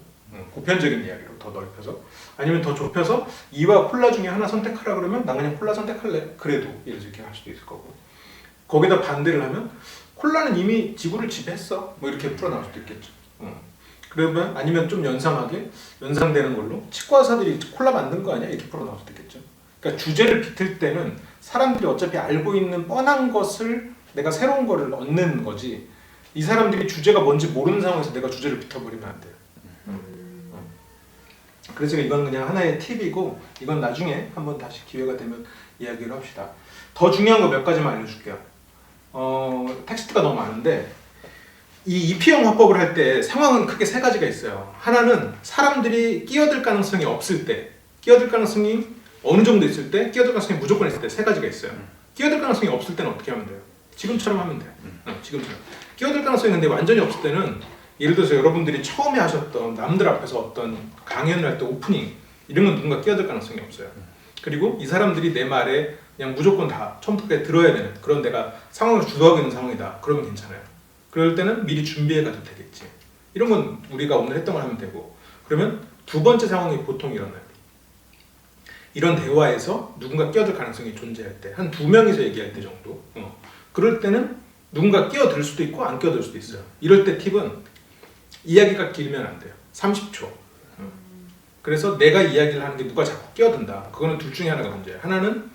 보편적인 이야기로 더 넓혀서 아니면 더 좁혀서 이와 콜라 중에 하나 선택하라 그러면 나 그냥 콜라 선택할래. 그래도 이렇게 할 수도 있을 거고 거기다 반대를 하면 콜라는 이미 지구를 지배했어. 뭐 이렇게 풀어나갈 수도 있겠죠. 그러면 아니면 좀 연상되는 걸로 치과 의사들이 콜라 만든 거 아니야? 이렇게 풀어나갈 수도 있겠죠. 그러니까 주제를 비틀 때는 사람들이 어차피 알고 있는 뻔한 것을 내가 새로운 거를 얻는 거지 이 사람들이 주제가 뭔지 모르는 상황에서 내가 주제를 비틀어버리면 안 돼요. 그래서 이건 그냥 하나의 팁이고 이건 나중에 한번 다시 기회가 되면 이야기를 합시다. 더 중요한 거 몇 가지만 알려줄게요. 텍스트가 너무 많은데 이 EP형 화법을 할 때 상황은 크게 3가지가 있어요. 하나는 사람들이 끼어들 가능성이 없을 때, 끼어들 가능성이 어느 정도 있을 때, 끼어들 가능성이 무조건 있을 때 3가지가 있어요. 끼어들 가능성이 없을 때는 어떻게 하면 돼요? 지금처럼 하면 돼요. 지금처럼. 끼어들 가능성이 있는데 완전히 없을 때는 예를 들어서 여러분들이 처음에 하셨던 남들 앞에서 어떤 강연을 할 때 오프닝 이런 건 누군가 끼어들 가능성이 없어요. 그리고 이 사람들이 내 말에 그냥 무조건 다 처음부터 끝까지 들어야 되는 그런 내가 상황을 주도하고 있는 상황이다. 그러면 괜찮아요. 그럴 때는 미리 준비해 가도 되겠지. 이런 건 우리가 오늘 했던 걸 하면 되고 그러면 두 번째 상황이 보통 일어나요. 이런 대화에서 누군가 끼어들 가능성이 존재할 때 한 2명이서 얘기할 때 정도 그럴 때는 누군가 끼어들 수도 있고 안 끼어들 수도 있어요. 이럴 때 팁은 이야기가 길면 안 돼요. 30초. 그래서 내가 이야기를 하는 게 누가 자꾸 끼어든다. 그거는 둘 중에 하나가 문제예요. 하나는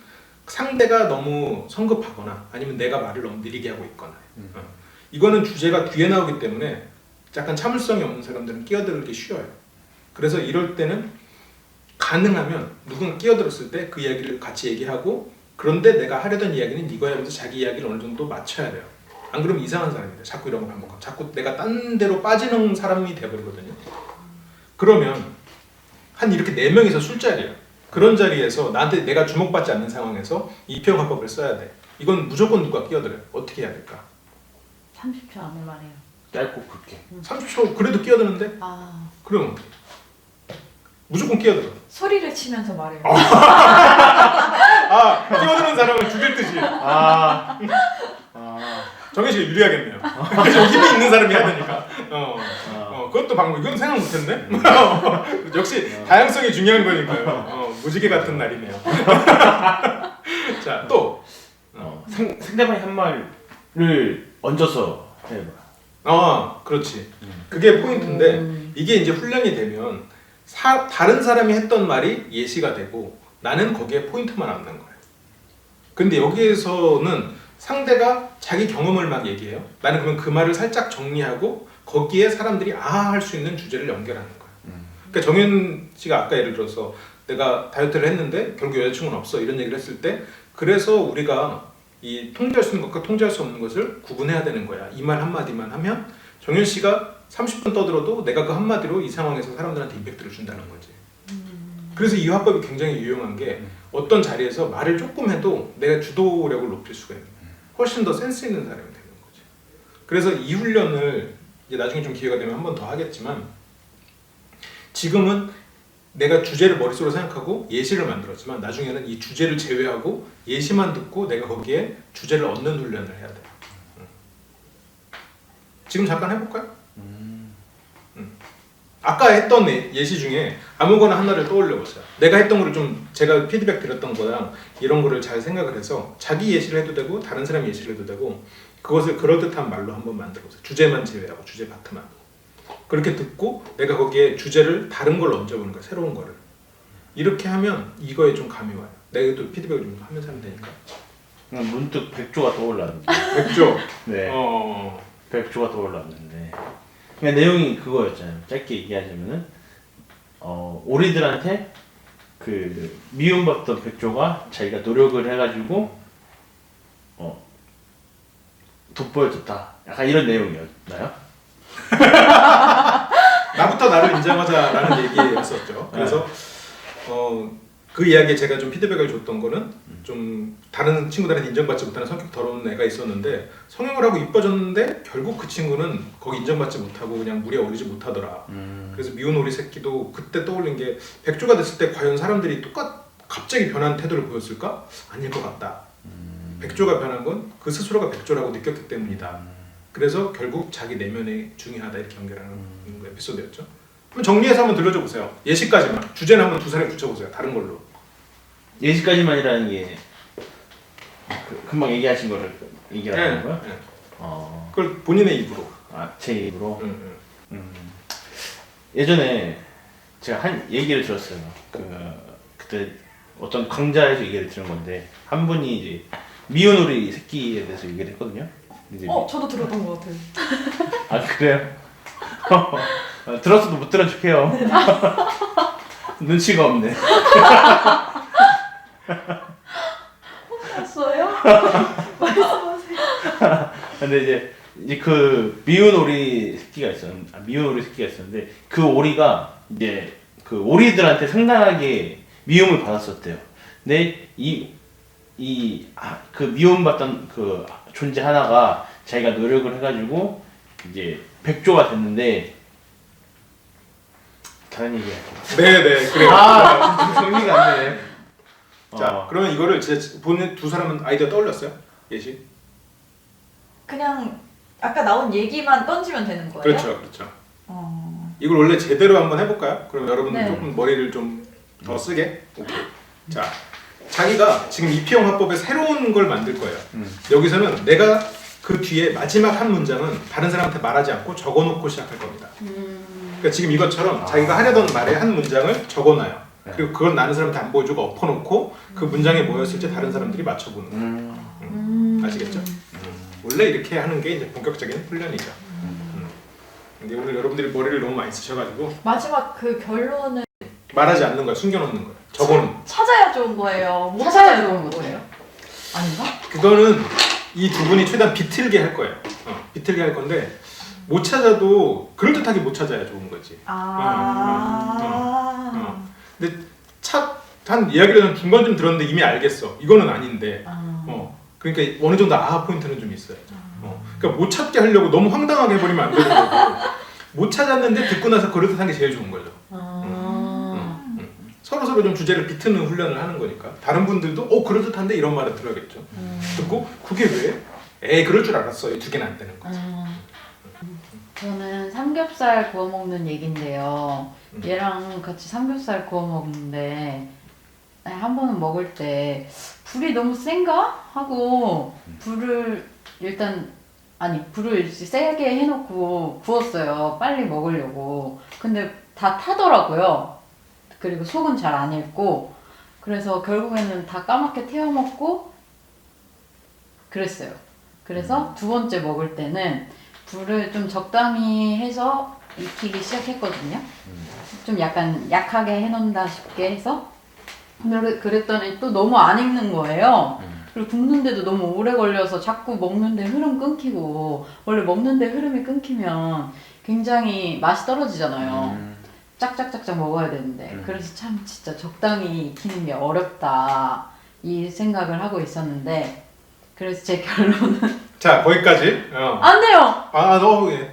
상대가 너무 성급하거나 아니면 내가 말을 너무 느리게 하고 있거나 이거는 주제가 뒤에 나오기 때문에 약간 참을성이 없는 사람들은 끼어들기 쉬워요. 그래서 이럴 때는 가능하면 누군가 끼어들었을 때 그 이야기를 같이 얘기하고 그런데 내가 하려던 이야기는 이거야 하면서 자기 이야기를 어느 정도 맞춰야 돼요. 안 그러면 이상한 사람이에요. 자꾸 이런 거 반복하고 자꾸 내가 딴 데로 빠지는 사람이 돼버리거든요. 그러면 한 이렇게 4명이서 술자리야. 그런 자리에서 나한테 내가 주목받지 않는 상황에서 이평화법을 써야 돼. 이건 무조건 누가 끼어들어요. 어떻게 해야 될까? 30초 안에 말해요. 짧고 굵게. 30초 그래도 끼어드는데? 아, 그럼 어떻게? 무조건 끼어들어. 소리를 치면서 말해요. 끼어드는 사람을 죽일 듯이. 정현 씨가 유리하겠네요. 좀 힘이 있는 사람이 해야 되니까. 그것도 방법. 이건 생각 못했네. 역시 다양성이 중요한 거니까요. 무지개 같은 날이네요. 자, 또. 상대방이 한 말을 얹어서 해봐. 그렇지. 그게 포인트인데 이게 이제 훈련이 되면 다른 사람이 했던 말이 예시가 되고 나는 거기에 포인트만 안 난 거예요. 근데 여기에서는 상대가 자기 경험을 막 얘기해요. 나는 그러면 그 말을 살짝 정리하고 거기에 사람들이 할 수 있는 주제를 연결하는 거예요. 그러니까 정현 씨가 아까 예를 들어서 내가 다이어트를 했는데 결국 여자친구는 없어 이런 얘기를 했을 때 그래서 우리가 이 통제할 수 있는 것과 통제할 수 없는 것을 구분해야 되는 거야. 이 말 한마디만 하면 정현 씨가 30분 떠들어도 내가 그 한마디로 이 상황에서 사람들한테 임팩트를 준다는 거지. 그래서 이 화법이 굉장히 유용한 게 어떤 자리에서 말을 조금 해도 내가 주도력을 높일 수가 있는 거야. 훨씬 더 센스 있는 사람이 되는 거지. 그래서 이 훈련을 이제 나중에 좀 기회가 되면 한 번 더 하겠지만 지금은 내가 주제를 머릿속으로 생각하고 예시를 만들었지만 나중에는 이 주제를 제외하고 예시만 듣고 내가 거기에 주제를 얻는 훈련을 해야 돼요. 지금 잠깐 해볼까요? 아까 했던 예시 중에 아무거나 하나를 떠올려 보세요. 내가 했던 거를 좀 제가 피드백 드렸던 거랑 이런 거를 잘 생각을 해서 자기 예시를 해도 되고 다른 사람 예시를 해도 되고 그것을 그럴듯한 말로 한번 만들어 보세요. 주제만 제외하고 주제 파트만. 그렇게 듣고 내가 거기에 주제를 다른 걸 얹어보는 거야. 새로운 거를. 이렇게 하면 이거에 좀 감이 와요. 내가 또 피드백을 좀 하면서 하면 되니까. 문득 백조가 떠올랐는데. 백조. 네. 백조가 떠올랐는데. 그냥 내용이 그거였잖아요. 짧게 얘기하자면은 오리들한테 그 미움받던 백조가 자기가 노력을 해가지고 돋보여줬다. 약간 이런 내용이었나요? 나부터 나를 인정하자라는 얘기였었죠. 그래서 그 이야기에 제가 좀 피드백을 줬던 거는 좀 다른 친구들한테 인정받지 못하는 성격 더러운 애가 있었는데 성형을 하고 이뻐졌는데 결국 그 친구는 거기 인정받지 못하고 그냥 물에 어리지 못하더라. 그래서 미운 오리 새끼도 그때 떠올린 게 백조가 됐을 때 과연 사람들이 갑자기 변한 태도를 보였을까? 아닐 것 같다. 백조가 변한 건 그 스스로가 백조라고 느꼈기 때문이다. 그래서 결국 자기 내면이 중요하다 이렇게 연결하는 에피소드였죠. 그럼 정리해서 한번 들려줘 보세요. 예시까지만. 주제는 한번 2사람이 붙여보세요. 다른 걸로. 예시까지만이라는 게 금방 얘기하신 거를 얘기하는 거야? 네. 그걸 본인의 입으로. 제 입으로. 예전에 제가 한 얘기를 들었어요. 그때 어떤 강좌에서 얘기를 들은 건데 한 분이 이제 미운 오리 새끼에 대해서 얘기를 했거든요. 이제 저도 들었던 것 같아요. 그래요? 들었어도 못 들은 척해요. 눈치가 없네. 봤어요? 말씀하세요. 근데 이제 그 미운 오리 새끼가 있었는데 그 오리가 이제 그 오리들한테 상당하게 미움을 받았었대요. 근데 그 미움받던 그 존재 하나가 자기가 노력을 해가지고 이제 100조가 됐는데 다른 얘기 할게요. 네네 그래요. 아 정리가 안 되네. 자 그러면 이거를 진짜 보는 두 사람은 아이디어 떠올렸어요? 예시? 그냥 아까 나온 얘기만 던지면 되는 거예요? 그렇죠 그렇죠. 어... 이걸 원래 제대로 한번 해볼까요? 그럼 여러분들 네. 조금 머리를 좀 더 쓰게. 오케이. 자, 자기가 지금 이피용 화법에 새로운 걸 만들 거예요. 여기서는 내가 그 뒤에 마지막 한 문장은 다른 사람한테 말하지 않고 적어놓고 시작할 겁니다. 그러니까 지금 이것처럼 자기가 하려던 말의 한 문장을 적어놔요. 네. 그리고 그건 다른 사람한테 안 보여주고 엎어놓고 그 문장에 뭐였을지 다른 사람들이 맞춰보는 거예요. 아시겠죠? 원래 이렇게 하는 게 이제 본격적인 훈련이죠. 근데 오늘 여러분들이 머리를 너무 많이 쓰셔가지고 마지막 그 결론을 말하지 않는 거야, 숨겨놓는 거야, 적어놓는. 찾아야 좋은 거예요. 못 찾아야 찾아야 좋은 거예요? 아닌가? 그거는 이 두 분이 최대한 비틀게 할 거예요. 비틀게 할 건데 못 찾아도 그럴듯하게 못 찾아야 좋은 거지. 근데 한 이야기를 중간쯤 들었는데 이미 알겠어. 이거는 아닌데. 그러니까 어느 정도 아하 포인트는 좀 있어요. 그러니까 못 찾게 하려고 너무 황당하게 해버리면 안 되는 거고. 못 찾았는데 듣고 나서 그럴듯한 게 제일 좋은 거죠. 서로 좀 주제를 비트는 훈련을 하는 거니까 다른 분들도 그럴듯한데 이런 말을 들어야겠죠. 듣고 그게 왜? 에이 그럴 줄 알았어. 이 두 개는 안 되는 거지. 저는 삼겹살 구워 먹는 얘긴데요. 얘랑 같이 삼겹살 구워 먹는데 한 번은 먹을 때 불이 너무 센가 하고 불을 세게 해놓고 구웠어요. 빨리 먹으려고. 근데 다 타더라고요. 그리고 속은 잘 안 익고 그래서 결국에는 다 까맣게 태워 먹고 그랬어요. 그래서 두 번째 먹을 때는 불을 좀 적당히 해서 익히기 시작했거든요. 좀 약간 약하게 해놓는다 싶게 해서 그랬더니 또 너무 안 익는 거예요. 그리고 굽는데도 너무 오래 걸려서 자꾸 먹는데 흐름 끊기고 원래 먹는데 흐름이 끊기면 굉장히 맛이 떨어지잖아요. 짝짝짝짝 먹어야 되는데 그래서 참 진짜 적당히 익히는 게 어렵다 이 생각을 하고 있었는데 그래서 제 결론은 자 거기까지. 안 돼요!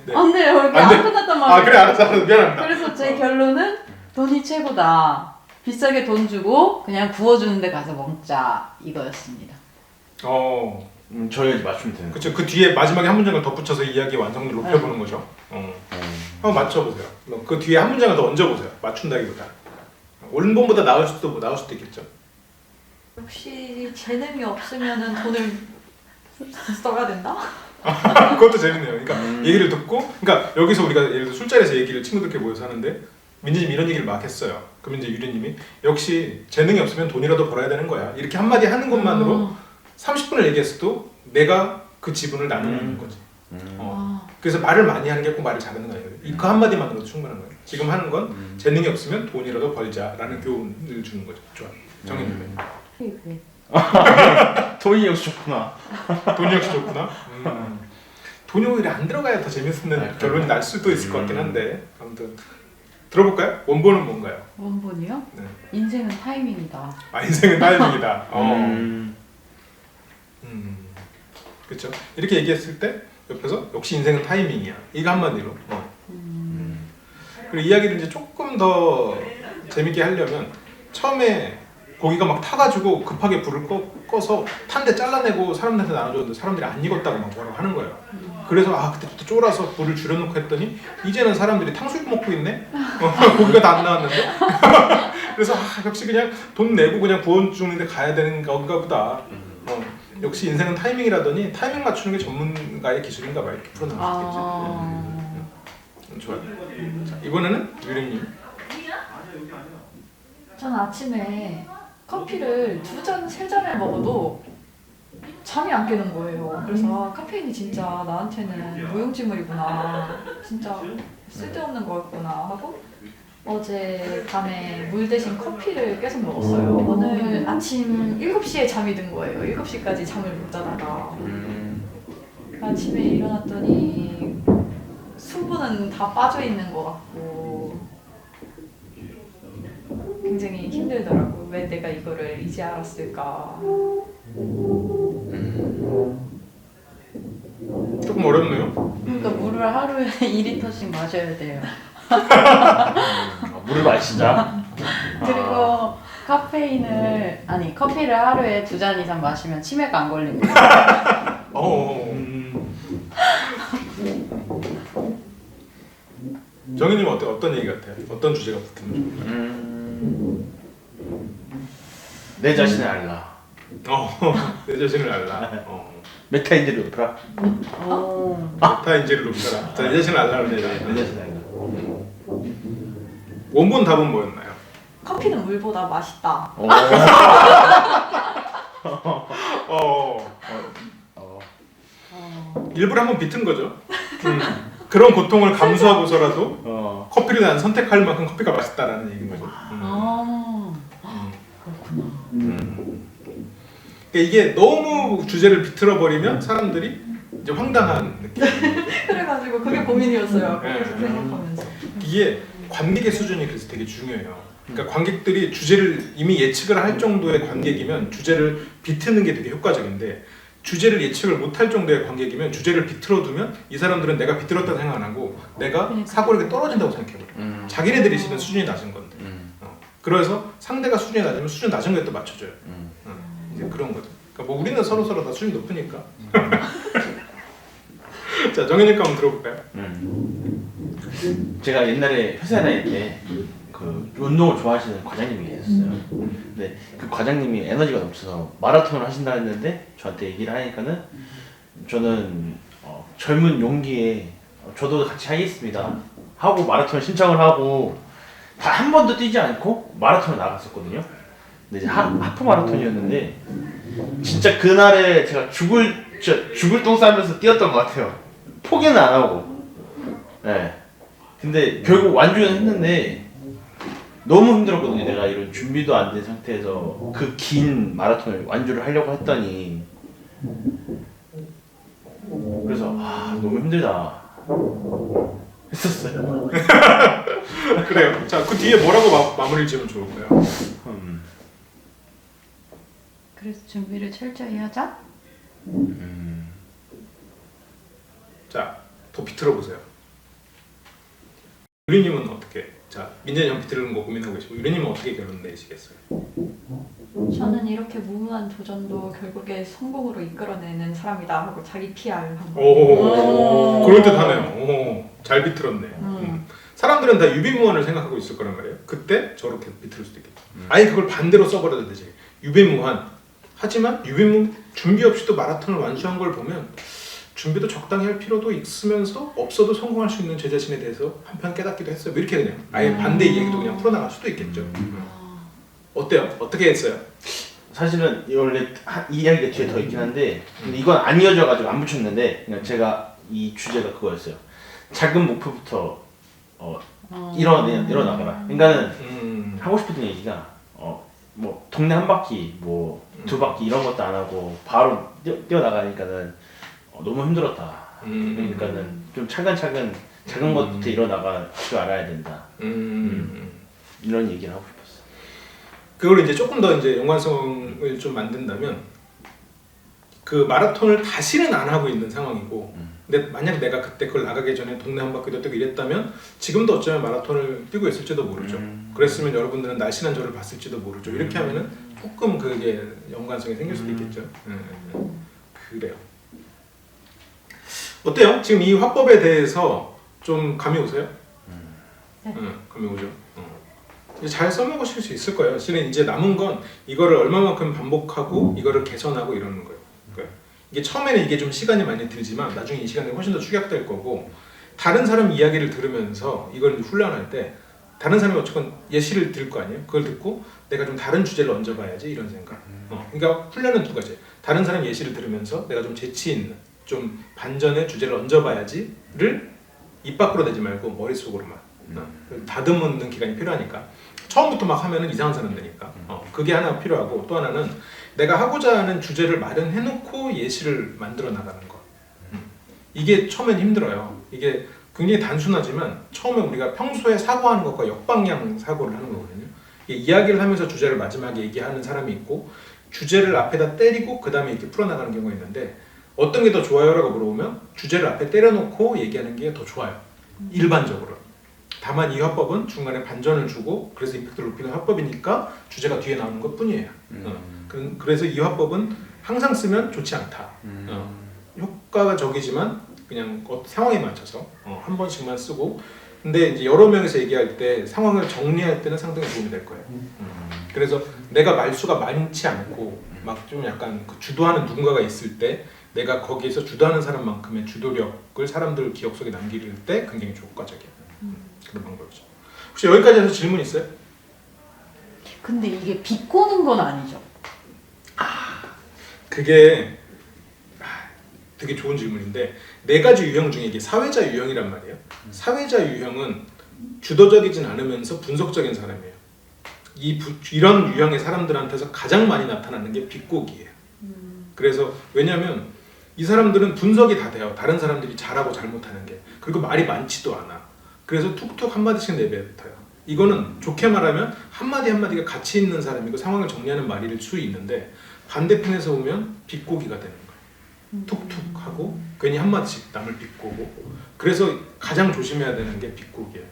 네. 안 돼요! 이게 안 돼. 안 끝났단 말이에요. 그래 알았어 미안합니다. 그래서 제 결론은 돈이 최고다. 비싸게 돈 주고 그냥 구워주는 데 가서 먹자 이거였습니다. 저희 이제 맞추면 되는 그렇죠. 그 뒤에 마지막에 한 문장을 덧붙여서 이야기 완성도를 높여보는 거죠. 한번 맞춰보세요. 그 뒤에 한 문장을 더 얹어보세요. 맞춘다기보다. 원본보다 나을 수도 있겠죠. 역시 재능이 없으면은 돈을 써야 된다? 그것도 재밌네요. 그러니까 얘기를 듣고, 그러니까 여기서 우리가 예를 들어 술자리에서 얘기를 친구들끼리 모여서 하는데 민지님 이런 얘기를 막 했어요. 그러면 이제 유리님이 역시 재능이 없으면 돈이라도 벌어야 되는 거야. 이렇게 한마디 하는 것만으로 30분을 얘기했어도 내가 그 지분을 나누는 거지. 그래서 말을 많이 하는 게 꼭 말을 잘하는 거 아니에요. 그 한마디만으로도 충분한 거예요. 지금 하는 건 재능이 없으면 돈이라도 벌자라는 교훈을 주는 거죠. 좋아요. 정해주면. 돈이 역시 좋구나. 돈이 역시 좋구나. 돈이 오히려 안 들어가야 더 재밌는 결론이 날 수도 있을 것 같긴 한데 아무튼 들어볼까요? 원본은 뭔가요? 원본이요? 네. 인생은 타이밍이다. 인생은 타이밍이다. 그렇죠. 이렇게 얘기했을 때 옆에서 역시 인생은 타이밍이야. 이거 한마디로. 그리고 이야기를 이제 조금 더 재밌게 하려면 처음에 고기가 막 타가지고 급하게 불을 꺼서 탄데 잘라내고 사람들한테 나눠줬는데 사람들이 안 익었다고 막 뭐라고 하는 거예요. 그래서 그때부터 쫄아서 불을 줄여놓고 했더니 이제는 사람들이 탕수육 먹고 있네? 고기가 다 안 나왔는데? 그래서 역시 그냥 돈 내고 그냥 구워주는데 가야 되는 건가 보다. 역시 인생은 타이밍이라더니 타이밍 맞추는 게 전문가의 기술인가 봐. 이렇게 풀어나갈 수 있겠죠. 좋아요. 자, 이번에는 유림님. 저는 아침에 커피를 2잔, 3잔을 먹어도 잠이 안 깨는 거예요. 그래서 카페인이 진짜 나한테는 무용지물이구나. 진짜 쓸데없는 거였구나 하고 어제 밤에 물 대신 커피를 계속 먹었어요. 오늘 아침 7시에 잠이 든 거예요. 7시까지 잠을 못 자다가 아침에 일어났더니 수분은 다 빠져 있는 것 같고 굉장히 힘들더라고요. 왜 내가 이거를 이제 알았을까. 조금 조금 어렵네요. 그러니까 물을 하루에 2리터씩 마셔야 돼요. 물을 마시자. 그리고 카페인을 아니 커피를 하루에 2잔 이상 마시면 치매가 안 걸립니다. 정현님 어떤 얘기 같아요? 어떤 주제가 붙으면 좋을까요? 내 자신을 알라. 내 자신을 알라. 메타인지를 높여라. 메타인지를 높여라. 자, 내 자신을 알라는 얘기. 내 자신을 알라. 원본 답은 뭐였나요? 커피는 물보다 맛있다. 일부러 한번 비튼 거죠. 그런 고통을 감수하고서라도 커피를 난 선택할 만큼 커피가 맛있다라는 얘기인 거죠. 그러니까 이게 너무 주제를 비틀어 버리면 사람들이 이제 황당한 느낌. 그래가지고 그게 고민이었어요. 그래서 네. 생각하면서. 이게 관객의 수준이 그래서 되게 중요해요. 그러니까 관객들이 주제를 이미 예측을 할 정도의 관객이면 주제를 비트는 게 되게 효과적인데 주제를 예측을 못할 정도의 관객이면 주제를 비틀어두면 이 사람들은 내가 비틀었다 생각 안 하고 내가 사고력이 떨어진다고 생각해버려요. 자기네들이 지는 수준이 낮은 건데. 그래서 상대가 수준이 낮으면 수준 낮은 거에 또 맞춰줘요. 이제 그런 거죠. 그러니까 뭐 우리는 서로 다 수준이 높으니까. 자, 정현님 거 한번 들어볼까요? 제가 옛날에 회사 다닐 때 그 운동을 좋아하시는 과장님이 계셨어요. 근데 그 과장님이 에너지가 넘쳐서 마라톤을 하신다 했는데 저한테 얘기를 하니까는 저는 젊은 용기에 저도 같이 하겠습니다 하고 마라톤 신청을 하고 다 한 번도 뛰지 않고 마라톤을 나갔었거든요. 근데 이제 하프 마라톤이었는데 진짜 그날에 제가 죽을 똥 싸면서 뛰었던 것 같아요. 포기는 안 하고. 네. 근데 결국 완주는 했는데 너무 힘들었거든요. 내가 이런 준비도 안 된 상태에서 그 긴 마라톤을 완주를 하려고 했더니 그래서 너무 힘들다 했었어요. 그래요. 자, 그 뒤에 뭐라고 마무리를 지으면 좋을까요? 그래서 준비를 철저히 하자. 자, 더 비틀어 보세요. 유리님은 어떻게? 자, 민재이 형 비틀는 거 고민하고 계시고 유리님은 어떻게 결론 내시겠어요? 저는 이렇게 무모한 도전도 결국에 성공으로 이끌어내는 사람이다 하고 자기 PR 한 거. 오, 그럴듯하네요. 오, 잘 비틀었네. 사람들은 다 유비무환을 생각하고 있을 거란 말이에요. 그때 저렇게 비틀 수도 있겠죠. 아예 그걸 반대로 써버려도 되지. 유비무환. 하지만 유비무 준비 없이도 마라톤을 완수한 걸 보면 준비도 적당히 할 필요도 있으면서 없어도 성공할 수 있는 제 자신에 대해서 한편 깨닫기도 했어요. 뭐 이렇게 그냥 아예 반대 얘기도 그냥 풀어나갈 수도 있겠죠. 어때요? 어떻게 했어요? 사실은 원래 이 이야기가 뒤에 더 있긴 한데 근데 이건 안 이어져가지고 안 붙였는데 그냥 제가 이 주제가 그거였어요. 작은 목표부터 일어나거라. 그러니까는 하고 싶었던 얘기가 뭐 동네 한 바퀴 뭐 두 바퀴 이런 것도 안 하고 바로 뛰어나가니까는 너무 힘들었다. 그러니까는 좀 차근차근 작은 것부터 일어나갈 줄 알아야 된다. 이런 얘기를 하고 싶었어. 그걸 이제 조금 더 이제 연관성을 좀 만든다면 그 마라톤을 다시는 안 하고 있는 상황이고 근데 만약 내가 그때 그걸 나가기 전에 동네 한 바퀴도 뛰고 이랬다면 지금도 어쩌면 마라톤을 뛰고 있을지도 모르죠. 그랬으면 여러분들은 날씬한 저를 봤을지도 모르죠. 이렇게 하면은 조금 그게 연관성이 생길 수도 있겠죠. 그래요. 어때요? 지금 이 화법에 대해서 좀 감이 오세요? 네. 감이 오죠. 이제 잘 써먹으실 수 있을 거예요. 실은 이제 남은 건 이거를 얼마만큼 반복하고 이거를 개선하고 이러는 거예요. 그러니까 이게 처음에는 이게 좀 시간이 많이 들지만 나중에 이 시간이 훨씬 더 축약될 거고 다른 사람 이야기를 들으면서 이걸 훈련할 때 다른 사람이 어쨌건 예시를 들 거 아니에요? 그걸 듣고 내가 좀 다른 주제를 얹어봐야지 이런 생각. 그러니까 훈련은 두 가지. 다른 사람 예시를 들으면서 내가 좀 재치 있는 좀 반전의 주제를 얹어봐야지를 입 밖으로 내지 말고 머릿속으로만 다듬는 기간이 필요하니까 처음부터 막 하면은 이상한 사람 되니까 그게 하나 필요하고 또 하나는 내가 하고자 하는 주제를 마련해놓고 예시를 만들어 나가는 거. 이게 처음엔 힘들어요. 이게 굉장히 단순하지만 처음에 우리가 평소에 사고하는 것과 역방향 사고를 하는 거거든요. 이야기를 하면서 주제를 마지막에 얘기하는 사람이 있고 주제를 앞에다 때리고 그 다음에 이렇게 풀어나가는 경우가 있는데 어떤 게 더 좋아요라고 물어보면 주제를 앞에 때려놓고 얘기하는 게 더 좋아요. 일반적으로. 다만 이 화법은 중간에 반전을 주고 그래서 임팩트를 높이는 화법이니까 주제가 뒤에 나오는 것 뿐이에요. 그래서 이 화법은 항상 쓰면 좋지 않다. 효과가 적이지만 그냥 상황에 맞춰서 한 번씩만 쓰고 근데 이제 여러 명이서 얘기할 때 상황을 정리할 때는 상당히 도움이 될 거예요. 그래서 내가 말수가 많지 않고 막 좀 약간 그 주도하는 누군가가 있을 때 내가 거기에서 주도하는 사람만큼의 주도력을 사람들 기억 속에 남길 때 굉장히 효과적이야. 그런 방법이죠. 혹시 여기까지 해서 질문 있어요? 근데 이게 비꼬는 건 아니죠. 그게 되게 좋은 질문인데 네 가지 유형 중에 이게 사회자 유형이란 말이에요. 사회자 유형은 주도적이진 않으면서 분석적인 사람이에요. 이런 유형의 사람들한테서 가장 많이 나타나는 게 비꼬기예요. 그래서 왜냐하면 이 사람들은 분석이 다 돼요. 다른 사람들이 잘하고 잘못하는 게. 그리고 말이 많지도 않아. 그래서 툭툭 한마디씩 내뱉어요. 이거는 좋게 말하면 한마디 한마디가 가치 있는 사람이고 상황을 정리하는 말일 수 있는데 반대편에서 보면 비꼬기가 되는 거예요. 툭툭 하고 괜히 한마디씩 남을 비꼬고 그래서 가장 조심해야 되는 게 비꼬기예요.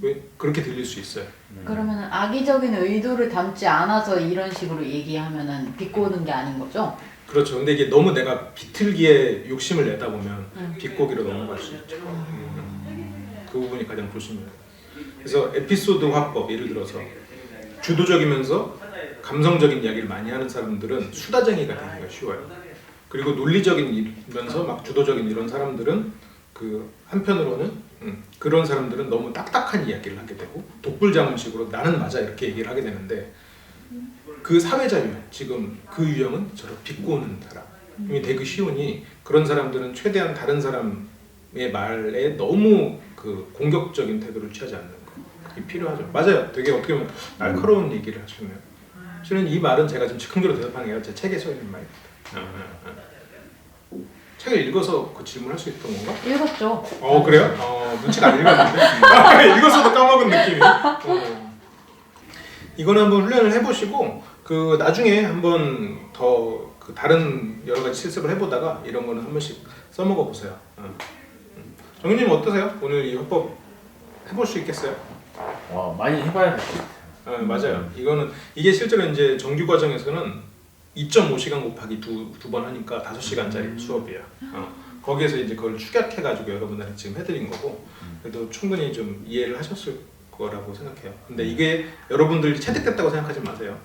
왜 그렇게 들릴 수 있어요. 그러면 악의적인 의도를 담지 않아서 이런 식으로 얘기하면은 비꼬는 게 아닌 거죠? 그렇죠. 근데 이게 너무 내가 비틀기에 욕심을 내다 보면 비꼬기로 넘어갈 수 있죠. 그 부분이 가장 조심해야 돼요. 그래서 에피소드 화법 예를 들어서 주도적이면서 감성적인 이야기를 많이 하는 사람들은 수다쟁이가 되기가 쉬워요. 그리고 논리적이면서 막 주도적인 이런 사람들은 그 한편으로는 그런 사람들은 너무 딱딱한 이야기를 하게 되고 독불장음식으로 나는 맞아 이렇게 얘기를 하게 되는데 그 사회자 유형 지금 그 유형은 저런 비꼬는 사람이 되게 쉬우니 그런 사람들은 최대한 다른 사람의 말에 너무 그 공격적인 태도를 취하지 않는 거 그게 필요하죠. 맞아요. 되게 어떻게 보면 날카로운 얘기를 하시네요. 실은 이 말은 제가 지금 즉흥적으로 대답하는 게 제 책에 써 있는 말입니다. 책을 읽어서 그 질문할 수 있던 건가? 읽었죠. 그래요? 눈치가 안 읽었는데 읽었어도 까먹은 느낌이. 이거는 한번 훈련을 해보시고 그 나중에 한번 더 그 다른 여러 가지 실습을 해보다가 이런 거는 한 번씩 써먹어 보세요. 정윤님 어떠세요? 오늘 이 화법 해볼 수 있겠어요? 와 많이 해봐야 될 것 같아요. 맞아요. 이게 실제로 이제 정규 과정에서는 2.5시간 곱하기 두 번 하니까 5시간짜리 수업이에요. 거기에서 이제 그걸 축약해가지고 여러분들한테 지금 해드린 거고 그래도 충분히 좀 이해를 하셨을 거라고 생각해요. 근데 이게 여러분들이 체득됐다고 생각하지 마세요.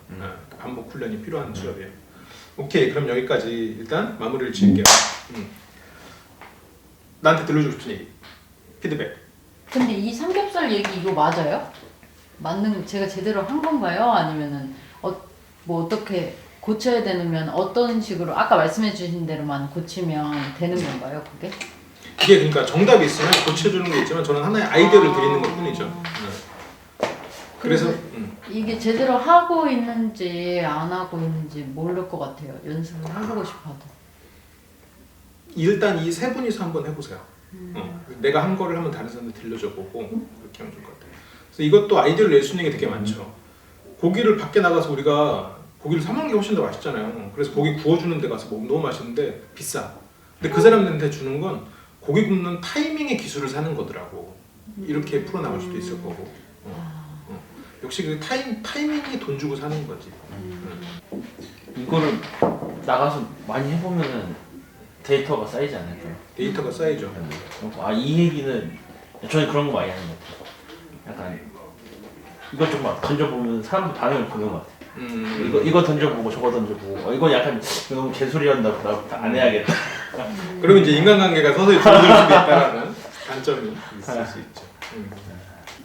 반복 훈련이 필요한 수업이에요. 오케이, 그럼 여기까지 일단 마무리를 지을게요. 나한테 들려주고 싶은 얘기, 피드백. 근데 이 삼겹살 얘기 이거 맞아요? 제가 제대로 한 건가요? 아니면은 뭐 어떻게 고쳐야 되면 어떤 식으로 아까 말씀해 주신 대로만 고치면 되는 건가요, 그게? 이게 그러니까 정답이 있으면 고쳐주는 게 있지만 저는 하나의 아이디어를 드리는 것 뿐이죠. 그래서 이게 제대로 하고 있는지 안 하고 있는지 모를 것 같아요. 연습을 해보고 싶어도. 일단 이 세 분이서 한번 해보세요. 내가 한 거를 한번 다른 사람한테 들려줘 보고 그렇게 하면 좋을 것 같아요. 그래서 이것도 아이디어를 낼 수 있는 게 되게 많죠. 고기를 밖에 나가서 우리가 고기를 사 먹는 게 훨씬 더 맛있잖아요. 그래서 고기 구워주는 데 가서 먹으면 너무 맛있는데 비싸. 근데 그 사람들한테 주는 건 고기 굽는 타이밍의 기술을 사는 거더라고. 이렇게 풀어나갈 수도 있을 거고. 역시 그 타이밍이 돈 주고 사는 거지. 이거를 나가서 많이 해보면은 데이터가 쌓이지 않을까요? 데이터가 쌓이죠. 이 얘기는 저는 그런 거 많이 하는 것 같아요. 약간 이것저것 막 던져보면 사람들 반응을 보는 것 같아요. 이거 던져보고 저거 던져보고 이거 약간 너무 개소리한다 안 해야겠다. 그러면 이제 인간관계가 서서히 줄어들 수도 있다는 단점이 있을 수 있죠.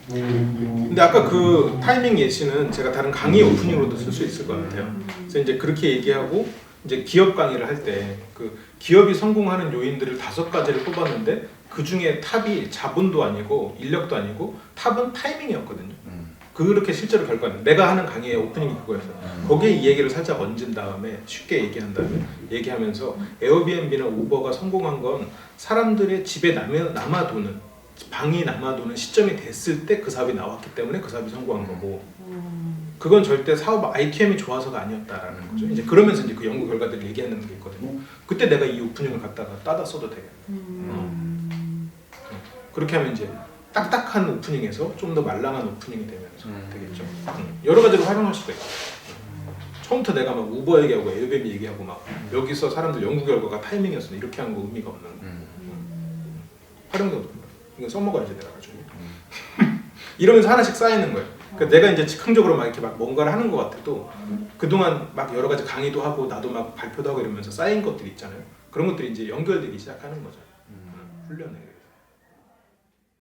근데 아까 그 타이밍 예시는 제가 다른 강의 오프닝으로도 쓸 수 있을 것 같아요. 그래서 이제 그렇게 얘기하고 이제 기업 강의를 할 때 그 기업이 성공하는 요인들을 5가지를 뽑았는데 그 중에 탑이 자본도 아니고 인력도 아니고 탑은 타이밍이었거든요. 그렇게 실제로 결과는 내가 하는 강의의 오프닝이 그거였어요. 거기에 이 얘기를 살짝 얹은 다음에 쉽게 얘기한 다음에 얘기하면서 에어비앤비나 우버가 성공한 건 사람들의 집에 남아도는 방이 남아도는 시점이 됐을 때 그 사업이 나왔기 때문에 그 사업이 성공한 거고 그건 절대 사업 아이템이 좋아서가 아니었다라는 거죠. 이제 그러면서 이제 그 연구 결과들을 얘기하는 게 있거든요. 그때 내가 이 오프닝을 갖다가 따다 써도 되겠다. 그렇게 하면 이제 딱딱한 오프닝에서 좀 더 말랑한 오프닝이 되면서 되겠죠. 여러 가지로 활용할 수가 있죠. 처음부터 내가 막 우버 얘기하고 에어비앤비 얘기하고 막 여기서 사람들 연구 결과가 타이밍이었어 이렇게 하는 거 의미가 없는 거. 활용도 없는 거. 이거 써먹어야지 내가 나중에. 이러면서 하나씩 쌓이는 거예요. 그러니까 내가 이제 즉흥적으로 막 이렇게 막 뭔가를 하는 것 같아도 그동안 막 여러 가지 강의도 하고 나도 막 발표도 하고 이러면서 쌓인 것들이 있잖아요. 그런 것들이 이제 연결되기 시작하는 거죠. 훈련에.